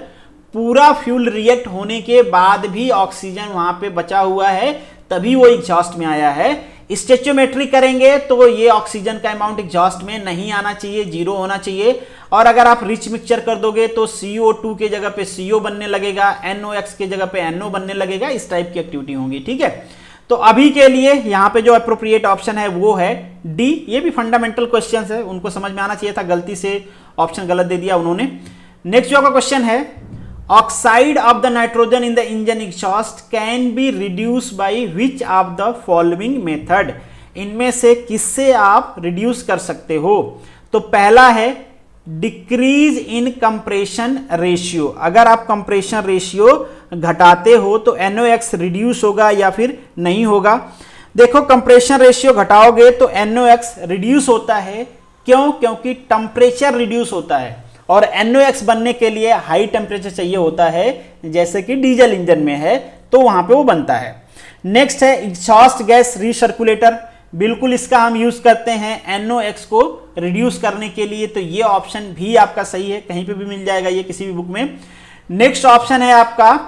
पूरा फ्यूल रिएक्ट होने के बाद भी ऑक्सीजन वहां पे बचा हुआ है, तभी वो एग्जॉस्ट में आया है। स्टेचोमेट्री करेंगे तो ये ऑक्सीजन का अमाउंट एग्जॉस्ट में नहीं आना चाहिए, जीरो होना चाहिए। और अगर आप रिच मिक्सचर कर दोगे तो CO2 के जगह पे CO बनने लगेगा, NOx के जगह पे NO बनने लगेगा, इस टाइप की एक्टिविटी होंगी। ठीक है, तो अभी के लिए यहाँ पे जो अप्रोप्रिएट ऑप्शन है वो है डी। ये भी फंडामेंटल क्वेश्चन है, उनको समझ में आना चाहिए था, गलती से ऑप्शन गलत दे दिया उन्होंने। नेक्स्ट जो आपका क्वेश्चन है, oxide of the nitrogen in the engine exhaust can be reduce by which of the following method. इनमें से किससे आप रिड्यूस कर सकते हो? तो पहला है डिक्रीज इन कंप्रेशन रेशियो। अगर आप कंप्रेशन रेशियो घटाते हो तो NOx रिड्यूस होगा या फिर नहीं होगा। देखो, कंप्रेशन रेशियो घटाओगे तो NOx रिड्यूस होता है। क्यों? क्योंकि टेम्परेचर रिड्यूस होता है और NOx बनने के लिए हाई टेम्परेचर चाहिए होता है, जैसे कि डीजल इंजन में है, तो वहां पे वो बनता है। नेक्स्ट है एग्जॉस्ट गैस रिसर्कुलेटर। बिल्कुल इसका हम यूज करते हैं NOx को रिड्यूस करने के लिए। तो ये ऑप्शन भी आपका सही है, कहीं पे भी मिल जाएगा ये किसी भी बुक में। नेक्स्ट ऑप्शन है आपका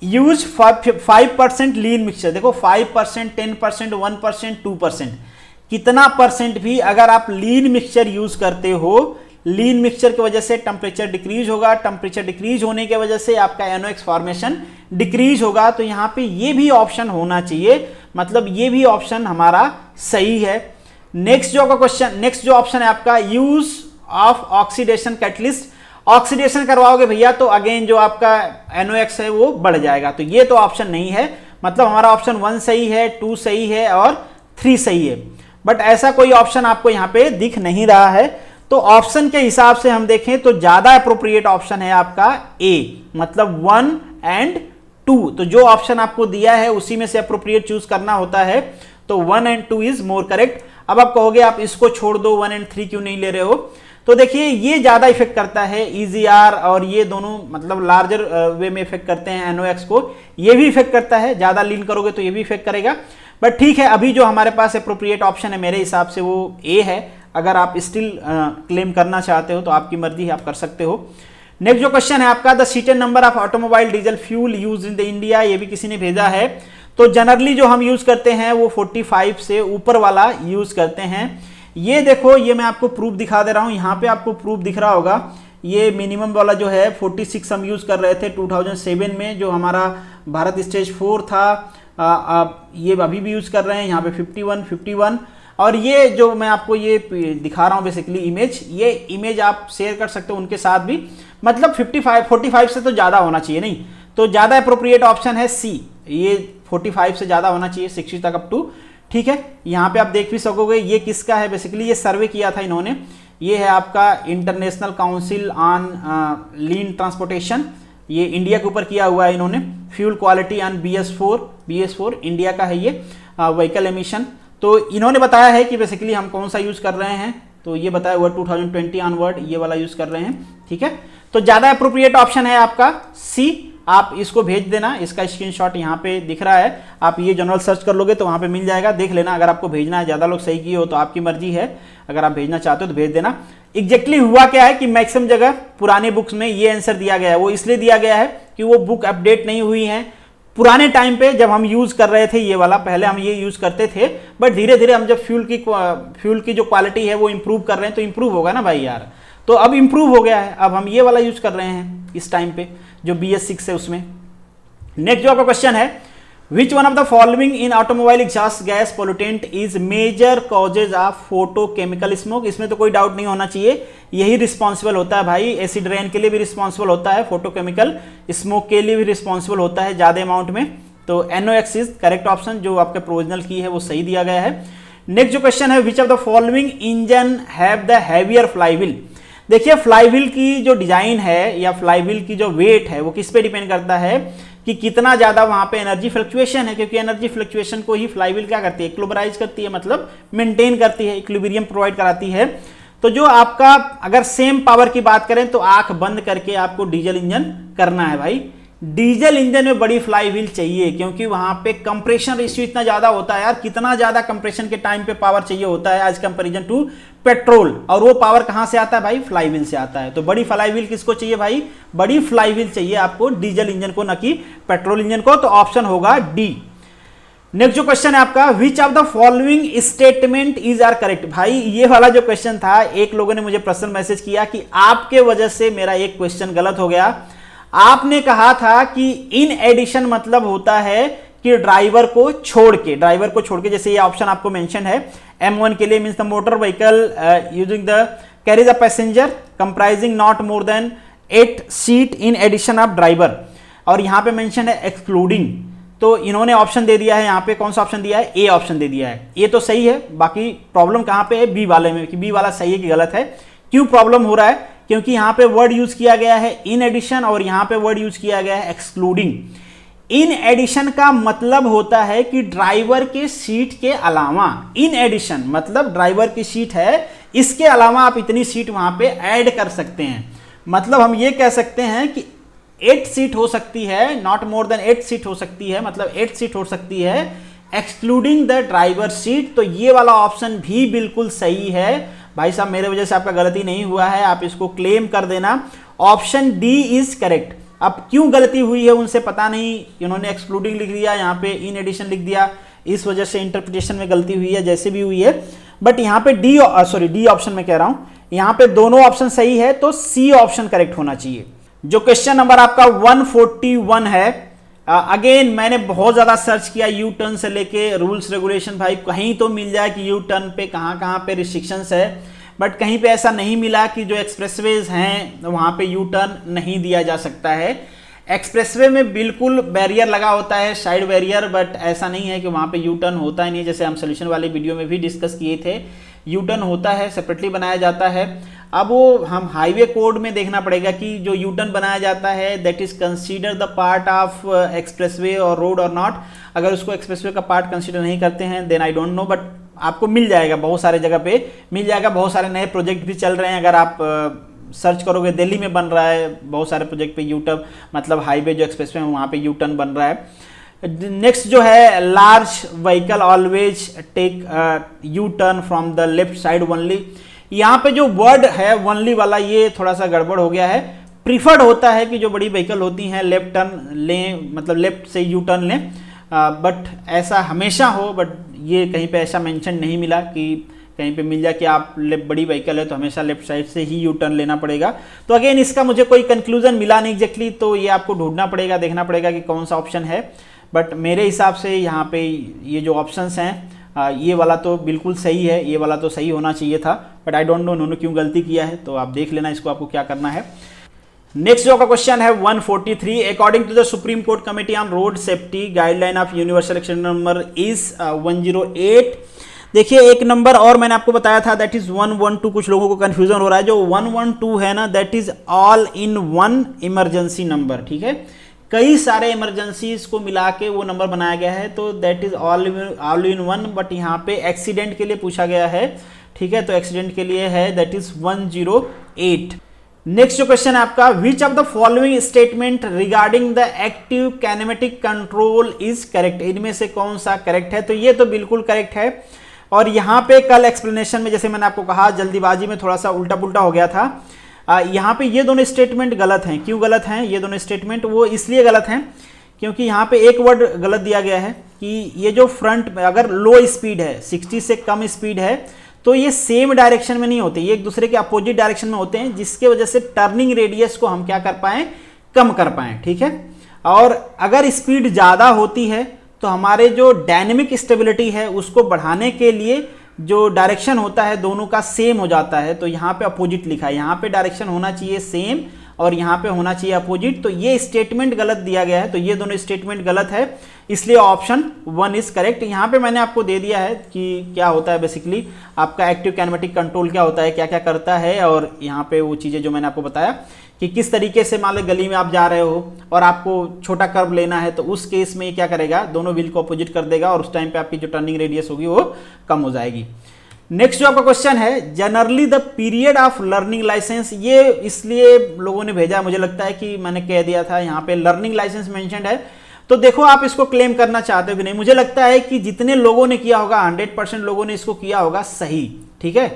यूज 5% लीन मिक्सचर। देखो 5%, 10%, 1%, 2%, कितना परसेंट भी अगर आप लीन मिक्सचर यूज करते हो, लीन मिक्सचर की वजह से टेम्परेचर डिक्रीज होगा। टेम्परेचर डिक्रीज होने की वजह से आपका NOx फॉर्मेशन डिक्रीज होगा। तो यहां पे ये भी ऑप्शन होना चाहिए, मतलब ये भी ऑप्शन हमारा सही है। नेक्स्ट जो ऑप्शन है आपका use of oxidation catalyst. Oxidation करवाओगे भैया तो अगेन जो आपका NOx है वो बढ़ जाएगा। तो ये तो ऑप्शन नहीं है, मतलब हमारा ऑप्शन 1 सही है, 2 सही है और 3 सही है, बट ऐसा कोई ऑप्शन आपको यहाँ पे दिख नहीं रहा है। तो ऑप्शन के हिसाब से हम देखें तो ज्यादा अप्रोप्रिएट ऑप्शन है आपका ए, मतलब 1 एंड 2। तो जो ऑप्शन आपको दिया है उसी में से अप्रोप्रिएट चूज करना होता है, तो 1 एंड 2 इज मोर करेक्ट। अब आप कहोगे आप इसको छोड़ दो, 1 एंड 3 क्यों नहीं ले रहे हो? तो देखिए ये ज्यादा इफेक्ट करता है EGR, और ये दोनों मतलब लार्जर वे में इफेक्ट करते हैं NOx को। ये भी इफेक्ट करता है, ज्यादा लीन करोगे तो ये भी इफेक्ट करेगा, बट ठीक है अभी जो हमारे पास अप्रोप्रिएट ऑप्शन है मेरे हिसाब से वो ए है। अगर आप स्टिल क्लेम करना चाहते हो तो आपकी मर्जी है, आप कर सकते हो। नेक्स्ट जो क्वेश्चन है आपका, the seated number of automobile diesel fuel use in the India, ये भी किसी ने भेजा है। तो जनरली जो हम यूज करते हैं वो 45 से ऊपर वाला यूज करते हैं। ये देखो, ये मैं आपको प्रूफ दिखा दे रहा हूं, यहाँ पे आपको प्रूफ दिख रहा होगा। ये मिनिमम वाला जो है 46 हम यूज कर रहे थे 2007 में, जो हमारा भारत स्टेज 4 था। ये अभी भी यूज कर रहे हैं, यहाँ पे 51। और ये जो मैं आपको ये दिखा रहा हूँ बेसिकली इमेज, ये इमेज आप शेयर कर सकते हो उनके साथ भी, मतलब 45 से तो ज्यादा होना चाहिए, नहीं तो ज्यादा अप्रोप्रिएट ऑप्शन है सी। ये 45 से ज्यादा होना चाहिए, 60 तक अप टू, ठीक है। यहाँ पे आप देख भी सकोगे ये किसका है, बेसिकली ये सर्वे किया था इन्होंने। ये है आपका international council on lean transportation, ये इंडिया के ऊपर किया हुआ है इन्होंने। Fuel quality and BS4 India का है ये व्हीकल एमिशन। तो इन्होंने बताया है कि बेसिकली हम कौन सा यूज कर रहे हैं, तो ये बताया हुआ 2020 ऑनवर्ड ये वाला यूज कर रहे हैं, ठीक है। तो ज्यादा अप्रोप्रिएट ऑप्शन है आपका सी। आप इसको भेज देना, इसका स्क्रीनशॉट यहाँ पे दिख रहा है, आप ये जनरल सर्च कर लोगे तो वहां पे मिल जाएगा, देख लेना। अगर आपको भेजना है, ज्यादा लोग सही किए हो तो आपकी मर्जी है, अगर आप भेजना चाहते हो तो भेज देना। एग्जैक्टली हुआ क्या है कि मैक्सिमम जगह पुराने बुक्स में ये आंसर दिया गया है, वो इसलिए दिया गया है कि वो बुक अपडेट नहीं हुई है। पुराने टाइम पे जब हम यूज कर रहे थे ये वाला, पहले हम ये यूज करते थे, बट धीरे धीरे हम जब फ्यूल की जो क्वालिटी है वो इंप्रूव कर रहे हैं, तो इंप्रूव होगा ना भाई यार। तो अब इंप्रूव हो गया है, अब हम ये वाला यूज कर रहे हैं इस टाइम पे जो BS6 है उसमें। नेक्स्ट जो आपका क्वेश्चन है, which one of the following in automobile exhaust gas pollutant is major causes of photochemical smoke? इसमें तो कोई डाउट नहीं होना चाहिए, यही रिस्पॉन्सिबल होता है भाई। एसिड रेन के लिए भी रिस्पॉन्सिबल होता है, फोटोकेमिकल स्मोक के लिए भी रिस्पॉन्सिबल होता है ज्यादा अमाउंट में। तो NOx इज करेक्ट ऑप्शन, जो आपके प्रोविजनल की है वो सही दिया गया है। नेक्स्ट जो क्वेश्चन है, विच of the following engine have the heavier flywheel? देखिए फ्लाईव्हील की जो डिजाइन है या फ्लाईव्हील की जो वेट है वो किस पे डिपेंड करता है कि कितना ज्यादा वहां पे एनर्जी फ्लक्चुएशन है, क्योंकि एनर्जी फ्लक्चुएशन को ही फ्लाईव्हील क्या करती है, इक्विलिब्राइज करती है, मतलब मेंटेन करती है, इक्विलिब्रियम प्रोवाइड कराती है। तो जो आपका अगर सेम पावर की बात करें तो आंख बंद करके आपको डीजल इंजन करना है भाई। डीजल इंजन में बड़ी फ्लाई व्हील चाहिए, क्योंकि वहां पे कंप्रेशन रेशियो इतना ज्यादा होता है यार, कितना ज्यादा कंप्रेशन के टाइम पे पावर चाहिए होता है एज कंपेरिजन टू पेट्रोल। और वो पावर कहां से आता है भाई, फ्लाई व्हील से आता है। तो बड़ी फ्लाई व्हील किसको चाहिए भाई, बड़ी फ्लाई व्हील चाहिए आपको डीजल इंजन को, न कि पेट्रोल इंजन को। तो ऑप्शन होगा डी। नेक्स्ट जो क्वेश्चन है आपका, which of the following statement is are correct? भाई ये वाला जो क्वेश्चन था, एक लोगों ने मुझे पर्सनल मैसेज किया कि आपके वजह से मेरा एक क्वेश्चन गलत हो गया। आपने कहा था कि इन एडिशन मतलब होता है कि ड्राइवर को छोड़ के, जैसे ये ऑप्शन आपको मेंशन है M1 के लिए, means the motor vehicle using the carries a passenger comprising not more than 8 seat in addition of driver, और यहां पे मेंशन है एक्सक्लूडिंग। तो इन्होंने ऑप्शन दे दिया है यहाँ पे, कौन सा ऑप्शन दिया है, ए ऑप्शन दे दिया है। ये तो सही है, बाकी प्रॉब्लम कहां पे है, बी वाले में, कि बी वाला सही है कि गलत है। क्यों प्रॉब्लम हो रहा है, क्योंकि यहां पे वर्ड यूज किया गया है इन एडिशन और यहां पे वर्ड यूज किया गया है एक्सक्लूडिंग। इन एडिशन का मतलब होता है कि ड्राइवर के सीट के अलावा, इन एडिशन मतलब ड्राइवर की सीट है, इसके अलावा आप इतनी सीट वहां पे ऐड कर सकते हैं। मतलब हम ये कह सकते हैं कि 8 सीट हो सकती है, नॉट मोर देन 8 सीट हो सकती है, मतलब 8 सीट हो सकती है एक्सक्लूडिंग द ड्राइवर सीट। तो ये वाला ऑप्शन भी बिल्कुल सही है भाई साहब, मेरे वजह से आपका गलती नहीं हुआ है, आप इसको क्लेम कर देना। Option D is correct. अब क्यों गलती हुई है उनसे पता नहीं, इन्होंने एक्सक्लूडिंग लिख दिया, यहाँ पे इन एडिशन लिख दिया, इस वजह से इंटरप्रिटेशन में गलती हुई है, जैसे भी हुई है। बट यहाँ पे डी ऑप्शन में कह रहा हूं, यहाँ पे दोनों ऑप्शन सही है, तो सी ऑप्शन करेक्ट होना चाहिए। जो क्वेश्चन नंबर आपका 141 है, अगेन मैंने बहुत ज्यादा सर्च किया यू टर्न से लेके रूल्स रेगुलेशन, भाई कहीं तो मिल जाए कि यू टर्न पे कहां पे रिस्ट्रिक्शंस है। बट कहीं पे ऐसा नहीं मिला कि जो एक्सप्रेसवेज हैं वहाँ पे यू टर्न नहीं दिया जा सकता है। एक्सप्रेसवे में बिल्कुल बैरियर लगा होता है, साइड बैरियर, बट ऐसा नहीं है कि वहाँ पे यू टर्न होता ही नहीं। जैसे हम सोल्यूशन वाले वीडियो में भी डिस्कस किए थे, यू टर्न होता है, सेपरेटली बनाया जाता है। अब वो हम हाईवे कोड में देखना पड़ेगा कि जो यू टर्न बनाया जाता है that is consider the part of expressway और रोड और नॉट। अगर उसको एक्सप्रेसवे का पार्ट कंसीडर नहीं करते हैं then I don't know, but आपको मिल जाएगा, बहुत सारे जगह पे मिल जाएगा। बहुत सारे नए प्रोजेक्ट भी चल रहे हैं, अगर आप सर्च करोगे दिल्ली में बन रहा है बहुत सारे प्रोजेक्ट पे यू टर्न, मतलब हाईवे जो एक्सप्रेसवे है वहाँ पे यू टर्न बन रहा है। नेक्स्ट जो है large vehicle always take U turn from the left side only. यहाँ पे जो वर्ड है ओनली वाला ये थोड़ा सा गड़बड़ हो गया है। प्रीफर्ड होता है कि जो बड़ी व्हीकल होती हैं लेफ्ट टर्न लें, मतलब लेफ्ट से यू टर्न लें, बट ऐसा हमेशा हो, बट ये कहीं पे ऐसा मेंशन नहीं मिला कि कहीं पे मिल जाए कि आप बड़ी व्हीकल है तो हमेशा लेफ्ट साइड से ही यू टर्न लेना पड़ेगा। तो अगेन इसका मुझे कोई कंक्लूजन मिला नहीं एग्जैक्टली, तो ये आपको ढूंढना पड़ेगा, देखना पड़ेगा कि कौन सा ऑप्शन है। बट मेरे हिसाब से यहाँ पे ये जो ऑप्शंस हैं ये वाला तो बिल्कुल सही है, ये वाला तो सही होना चाहिए था, बट आई डोंट नो उन्होंने क्यों गलती किया है, तो आप देख लेना इसको आपको क्या करना है। नेक्स्ट जो का क्वेश्चन है 143, according to the supreme court committee on road safety guideline of universal action number is 108। देखिए एक नंबर और मैंने आपको बताया था दैट इज 112, कुछ लोगों को कंफ्यूजन हो रहा है। जो 112 है ना that is all in one emergency number, ठीक है, कई सारे इमरजेंसीज को मिला के वो नंबर बनाया गया है, तो that is all in one. But यहाँ पे एक्सीडेंट के लिए पूछा गया है, ठीक है, तो एक्सीडेंट के लिए है दैट इज 108। नेक्स्ट जो क्वेश्चन है आपका, which of the following statement regarding the active kinematic control is correct, इनमें से कौन सा करेक्ट है? तो ये तो बिल्कुल करेक्ट है। और यहाँ पे कल एक्सप्लेनेशन में जैसे मैंने आपको कहा जल्दीबाजी में थोड़ा सा उल्टा पुल्टा हो गया था, यहाँ पे ये दोनों स्टेटमेंट गलत हैं। क्यों गलत हैं ये दोनों स्टेटमेंट? वो इसलिए गलत हैं क्योंकि यहाँ पे एक वर्ड गलत दिया गया है कि ये जो फ्रंट में अगर लो स्पीड है, 60 से कम स्पीड है, तो ये सेम डायरेक्शन में नहीं होते, ये एक दूसरे के अपोजिट डायरेक्शन में होते हैं, जिसके वजह से टर्निंग रेडियस को हम क्या कर पाएं, कम कर पाएं, ठीक है। और अगर स्पीड ज़्यादा होती है तो हमारे जो डायनेमिक स्टेबिलिटी है उसको बढ़ाने के लिए जो डायरेक्शन होता है दोनों का सेम हो जाता है। तो यहाँ पे अपोजिट लिखा है, यहाँ पे डायरेक्शन होना चाहिए सेम और यहाँ पे होना चाहिए अपोजिट, तो ये स्टेटमेंट गलत दिया गया है, तो ये दोनों स्टेटमेंट गलत है, इसलिए ऑप्शन 1 इज करेक्ट। यहाँ पे मैंने आपको दे दिया है कि क्या होता है बेसिकली आपका एक्टिव काइनेमेटिक कंट्रोल क्या होता है, क्या क्या करता है, और यहाँ पे वो चीज़ें जो मैंने आपको बताया कि किस तरीके से मान लो गली में आप जा रहे हो और आपको छोटा कर्व लेना है, तो उस केस में क्या करेगा, दोनों व्हील को अपोजिट कर देगा और उस टाइम पे आपकी जो टर्निंग रेडियस होगी वो कम हो जाएगी। नेक्स्ट जो आपका क्वेश्चन है, generally the period of learning licence, ये इसलिए लोगों ने भेजा, मुझे लगता है कि मैंने कह दिया था यहाँ पे लर्निंग लाइसेंस मेंशन्ड है, तो देखो आप इसको क्लेम करना चाहते हो कि नहीं। मुझे लगता है कि जितने लोगों ने किया होगा 100% लोगों ने इसको किया होगा सही, ठीक है,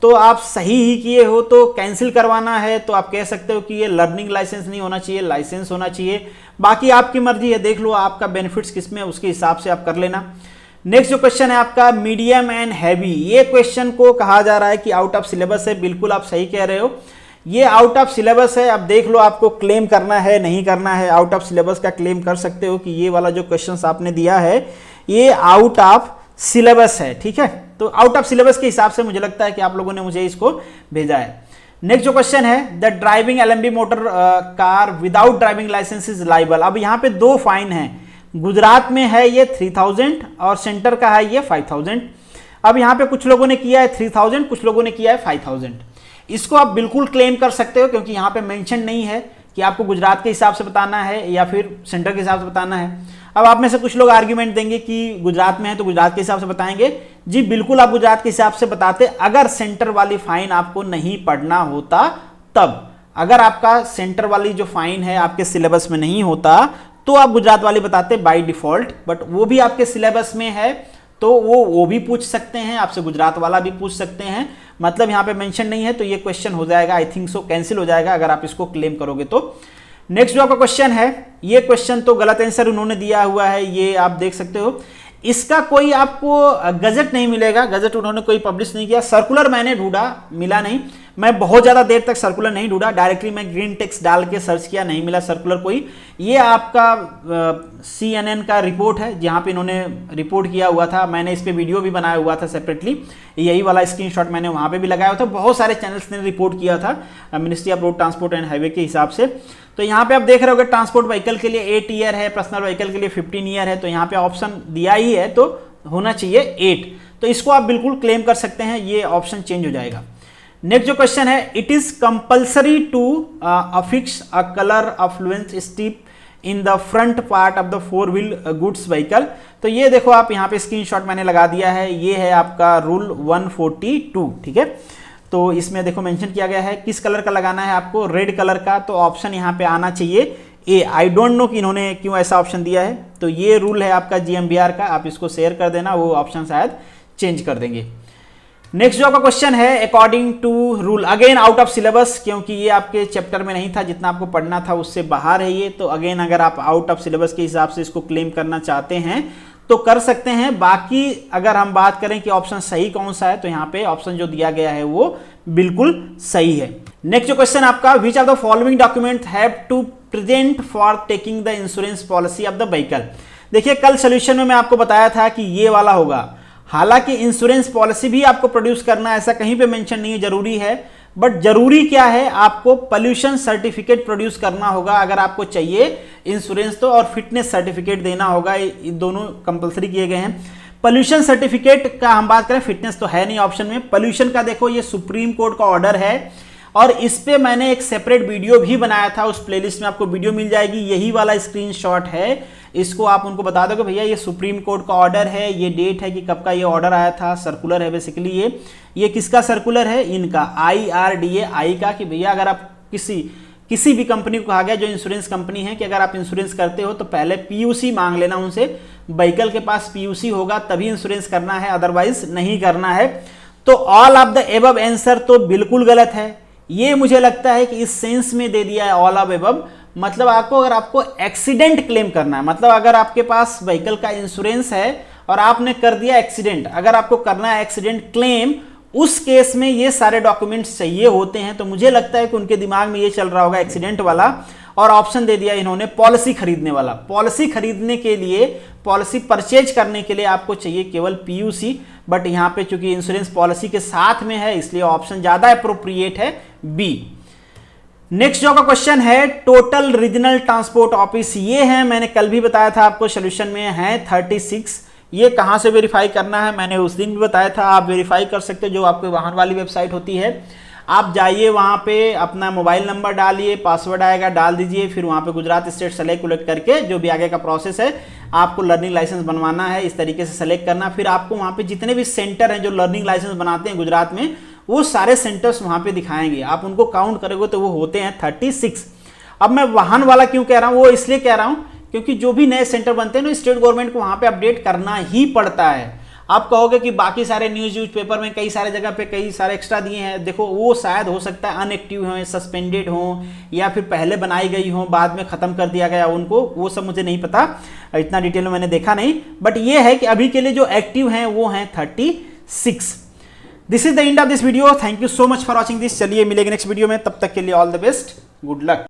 तो आप सही ही किए हो, तो कैंसिल करवाना है तो आप कह सकते हो कि ये लर्निंग लाइसेंस नहीं होना चाहिए, लाइसेंस होना चाहिए। बाकी आपकी मर्जी है, देख लो आपका बेनिफिट्स किसमें, उसके हिसाब से आप कर लेना। नेक्स्ट जो क्वेश्चन है आपका मीडियम एंड हैवी, ये क्वेश्चन को कहा जा रहा है कि आउट ऑफ सिलेबस है, बिल्कुल आप सही कह रहे हो, ये आउट ऑफ सिलेबस है। अब देख लो आपको क्लेम करना है नहीं करना है, आउट ऑफ सिलेबस का क्लेम कर सकते हो कि ये वाला जो क्वेश्चन आपने दिया है ये आउट ऑफ सिलेबस है, ठीक है, तो आउट ऑफ सिलेबस के हिसाब से मुझे लगता है कि आप लोगों ने मुझे इसको भेजा है। नेक्स्ट जो क्वेश्चन है, the driving LMB motor car without driving licence is liable. अब यहाँ पे दो फाइन है, गुजरात में है ये 3000 और सेंटर का है ये 5000। अब यहाँ पे कुछ लोगों ने किया है 3000, कुछ लोगों ने किया है 5000। इसको आप बिल्कुल क्लेम कर सकते हो क्योंकि यहाँ पे मेंशन नहीं है कि आपको गुजरात के हिसाब से बताना है या फिर सेंटर के हिसाब से बताना है। अब आप में से कुछ लोग आर्ग्यूमेंट देंगे कि गुजरात में है तो गुजरात के हिसाब से बताएंगे, जी बिल्कुल आप गुजरात के हिसाब से बताते अगर सेंटर वाली फाइन आपको नहीं पढ़ना होता तब। अगर आपका सेंटर वाली जो फाइन है आपके सिलेबस में नहीं होता तो आप गुजरात वाली बताते बाय डिफॉल्ट, बट वो भी आपके सिलेबस में है तो वो भी पूछ सकते हैं आपसे, गुजरात वाला भी पूछ सकते हैं, मतलब यहाँ पे मेंशन नहीं है, तो ये क्वेश्चन हो जाएगा, आई थिंक सो कैंसिल हो जाएगा अगर आप इसको क्लेम करोगे तो। नेक्स्ट जो आपका क्वेश्चन है, ये क्वेश्चन तो गलत आंसर उन्होंने दिया हुआ है, ये आप देख सकते हो, इसका कोई आपको गजट नहीं मिलेगा, गजट उन्होंने कोई पब्लिश नहीं किया, सर्कुलर मैंने ढूंढा मिला नहीं, मैं बहुत ज़्यादा देर तक सर्कुलर नहीं ढूंढा, डायरेक्टली मैं ग्रीन टेक्स्ट डाल के सर्च किया, नहीं मिला सर्कुलर कोई। ये आपका CNN का रिपोर्ट है जहाँ पे इन्होंने रिपोर्ट किया हुआ था, मैंने इस पर वीडियो भी बनाया हुआ था सेपरेटली, यही वाला स्क्रीनशॉट मैंने वहाँ पे भी लगाया हुआ था। बहुत सारे चैनल्स ने रिपोर्ट किया था ministry of road transport and highway के हिसाब से। तो यहाँ पे आप देख रहे होगे ट्रांसपोर्ट व्हीकल के लिए 8 ईयर है, पर्सनल व्हीकल के लिए 15 ईयर है, तो यहाँ पे ऑप्शन दिया ही है तो होना चाहिए 8, तो इसको आप बिल्कुल क्लेम कर सकते हैं, ये ऑप्शन चेंज हो जाएगा। नेक्स्ट जो क्वेश्चन है, it is compulsory to affix a colour affluence strip in the front part of the 4 wheel goods vehicle. तो ये देखो आप यहाँ पे स्क्रीनशॉट मैंने लगा दिया है, ये है आपका रूल 142, ठीक है। तो इसमें देखो मेंशन किया गया है किस कलर का लगाना है आपको, रेड कलर का, तो ऑप्शन यहाँ पे आना चाहिए ए। आई डोंट नो कि इन्होंने क्यों ऐसा ऑप्शन दिया है, तो ये रूल है आपका GMBR का, आप इसको शेयर कर देना, वो ऑप्शन शायद चेंज कर देंगे। नेक्स्ट जो आपका क्वेश्चन है, according to rule, again out of syllabus, क्योंकि ये आपके चैप्टर में नहीं था, जितना आपको पढ़ना था उससे बाहर है ये, तो अगेन अगर आप आउट ऑफ सिलेबस के हिसाब से इसको क्लेम करना चाहते हैं तो कर सकते हैं। बाकी अगर हम बात करें कि ऑप्शन सही कौन सा है, तो यहाँ पे ऑप्शन जो दिया गया है वो बिल्कुल सही है। नेक्स्ट जो क्वेश्चन आपका, which are the following document have to present for taking the insurance policy of the vehicle. देखिए कल सोल्यूशन में मैं आपको बताया था कि ये वाला होगा, हालांकि इंश्योरेंस पॉलिसी भी आपको प्रोड्यूस करना, ऐसा कहीं पे मेंशन नहीं है जरूरी है, बट जरूरी क्या है, आपको पोल्यूशन सर्टिफिकेट प्रोड्यूस करना होगा अगर आपको चाहिए इंश्योरेंस तो, और फिटनेस सर्टिफिकेट देना होगा, ये दोनों कंपलसरी किए गए हैं। पोल्यूशन सर्टिफिकेट का हम बात करें, फिटनेस तो है नहीं ऑप्शन में। पोल्यूशन का देखो ये सुप्रीम कोर्ट का ऑर्डर है, और इस पे मैंने एक सेपरेट वीडियो भी बनाया था, उस प्लेलिस्ट में आपको वीडियो मिल जाएगी, यही वाला स्क्रीनशॉट है। इसको आप उनको बता दो कि भैया ये सुप्रीम कोर्ट का ऑर्डर है, ये डेट है कि कब का ये ऑर्डर आया था, सर्कुलर है बेसिकली ये किसका सर्कुलर है, इनका IRDAI का, कि भैया अगर आप किसी भी कंपनी को कहा गया जो इंश्योरेंस कंपनी है कि अगर आप इंश्योरेंस करते हो तो पहले PUC मांग लेना उनसे, व्हीकल के पास PUC होगा तभी इंश्योरेंस करना है, अदरवाइज नहीं करना है। तो all of the above answer तो बिल्कुल गलत है, ये मुझे लगता है कि इस सेंस में दे दिया है ऑल ऑफ एबव, मतलब आपको अगर आपको एक्सीडेंट क्लेम करना है, मतलब अगर आपके पास व्हीकल का इंश्योरेंस है और आपने कर दिया एक्सीडेंट, अगर आपको करना है एक्सीडेंट क्लेम, उस केस में ये सारे डॉक्यूमेंट्स चाहिए होते हैं। तो मुझे लगता है कि उनके दिमाग में ये चल रहा होगा एक्सीडेंट वाला, और ऑप्शन दे दिया इन्होंने पॉलिसी खरीदने वाला। पॉलिसी खरीदने के लिए, पॉलिसी परचेज करने के लिए आपको चाहिए केवल PUC, बट यहाँ पे चूंकि इंश्योरेंस पॉलिसी के साथ में है इसलिए ऑप्शन ज्यादा अप्रोप्रिएट है B। नेक्स्ट जो का क्वेश्चन है, टोटल रीजनल ट्रांसपोर्ट ऑफिस, ये है, मैंने कल भी बताया था आपको सोल्यूशन में है 36। ये कहां से वेरीफाई करना है मैंने उस दिन भी बताया था, आप वेरीफाई कर सकते हो, जो आपके वाहन वाली वेबसाइट होती है, आप जाइए वहां पे अपना मोबाइल नंबर डालिए, पासवर्ड आएगा डाल दीजिए, फिर वहां पे गुजरात स्टेट सेलेक्ट करके जो भी आगे का प्रोसेस है, आपको लर्निंग लाइसेंस बनवाना है, इस तरीके से सेलेक्ट करना। फिर आपको वहां पे जितने भी सेंटर हैं जो लर्निंग लाइसेंस बनाते हैं गुजरात में, वो सारे सेंटर्स वहां पे दिखाएंगे, आप उनको काउंट करोगे तो वो होते हैं 36। अब मैं वाहन वाला क्यों कह रहा हूं, वो इसलिए कह रहा हूं क्योंकि जो भी नए सेंटर बनते हैं ना, स्टेट गवर्नमेंट को वहां पे अपडेट करना ही पड़ता है। आप कहोगे कि बाकी सारे न्यूज़पेपर में कई सारे जगह पे कई सारे एक्स्ट्रा दिए हैं, देखो वो शायद हो सकता है अनएक्टिव हों, सस्पेंडेड हों, या फिर पहले बनाई गई हों बाद में ख़त्म कर दिया गया उनको, वो सब मुझे नहीं पता, इतना डिटेल में मैंने देखा नहीं, बट ये है कि अभी के लिए जो एक्टिव हैं वो हैं 36। This is the end of this video, thank you so much for watching this. चलिए मिलेंगे नेक्स्ट वीडियो में, तब तक के लिए all the best, good luck.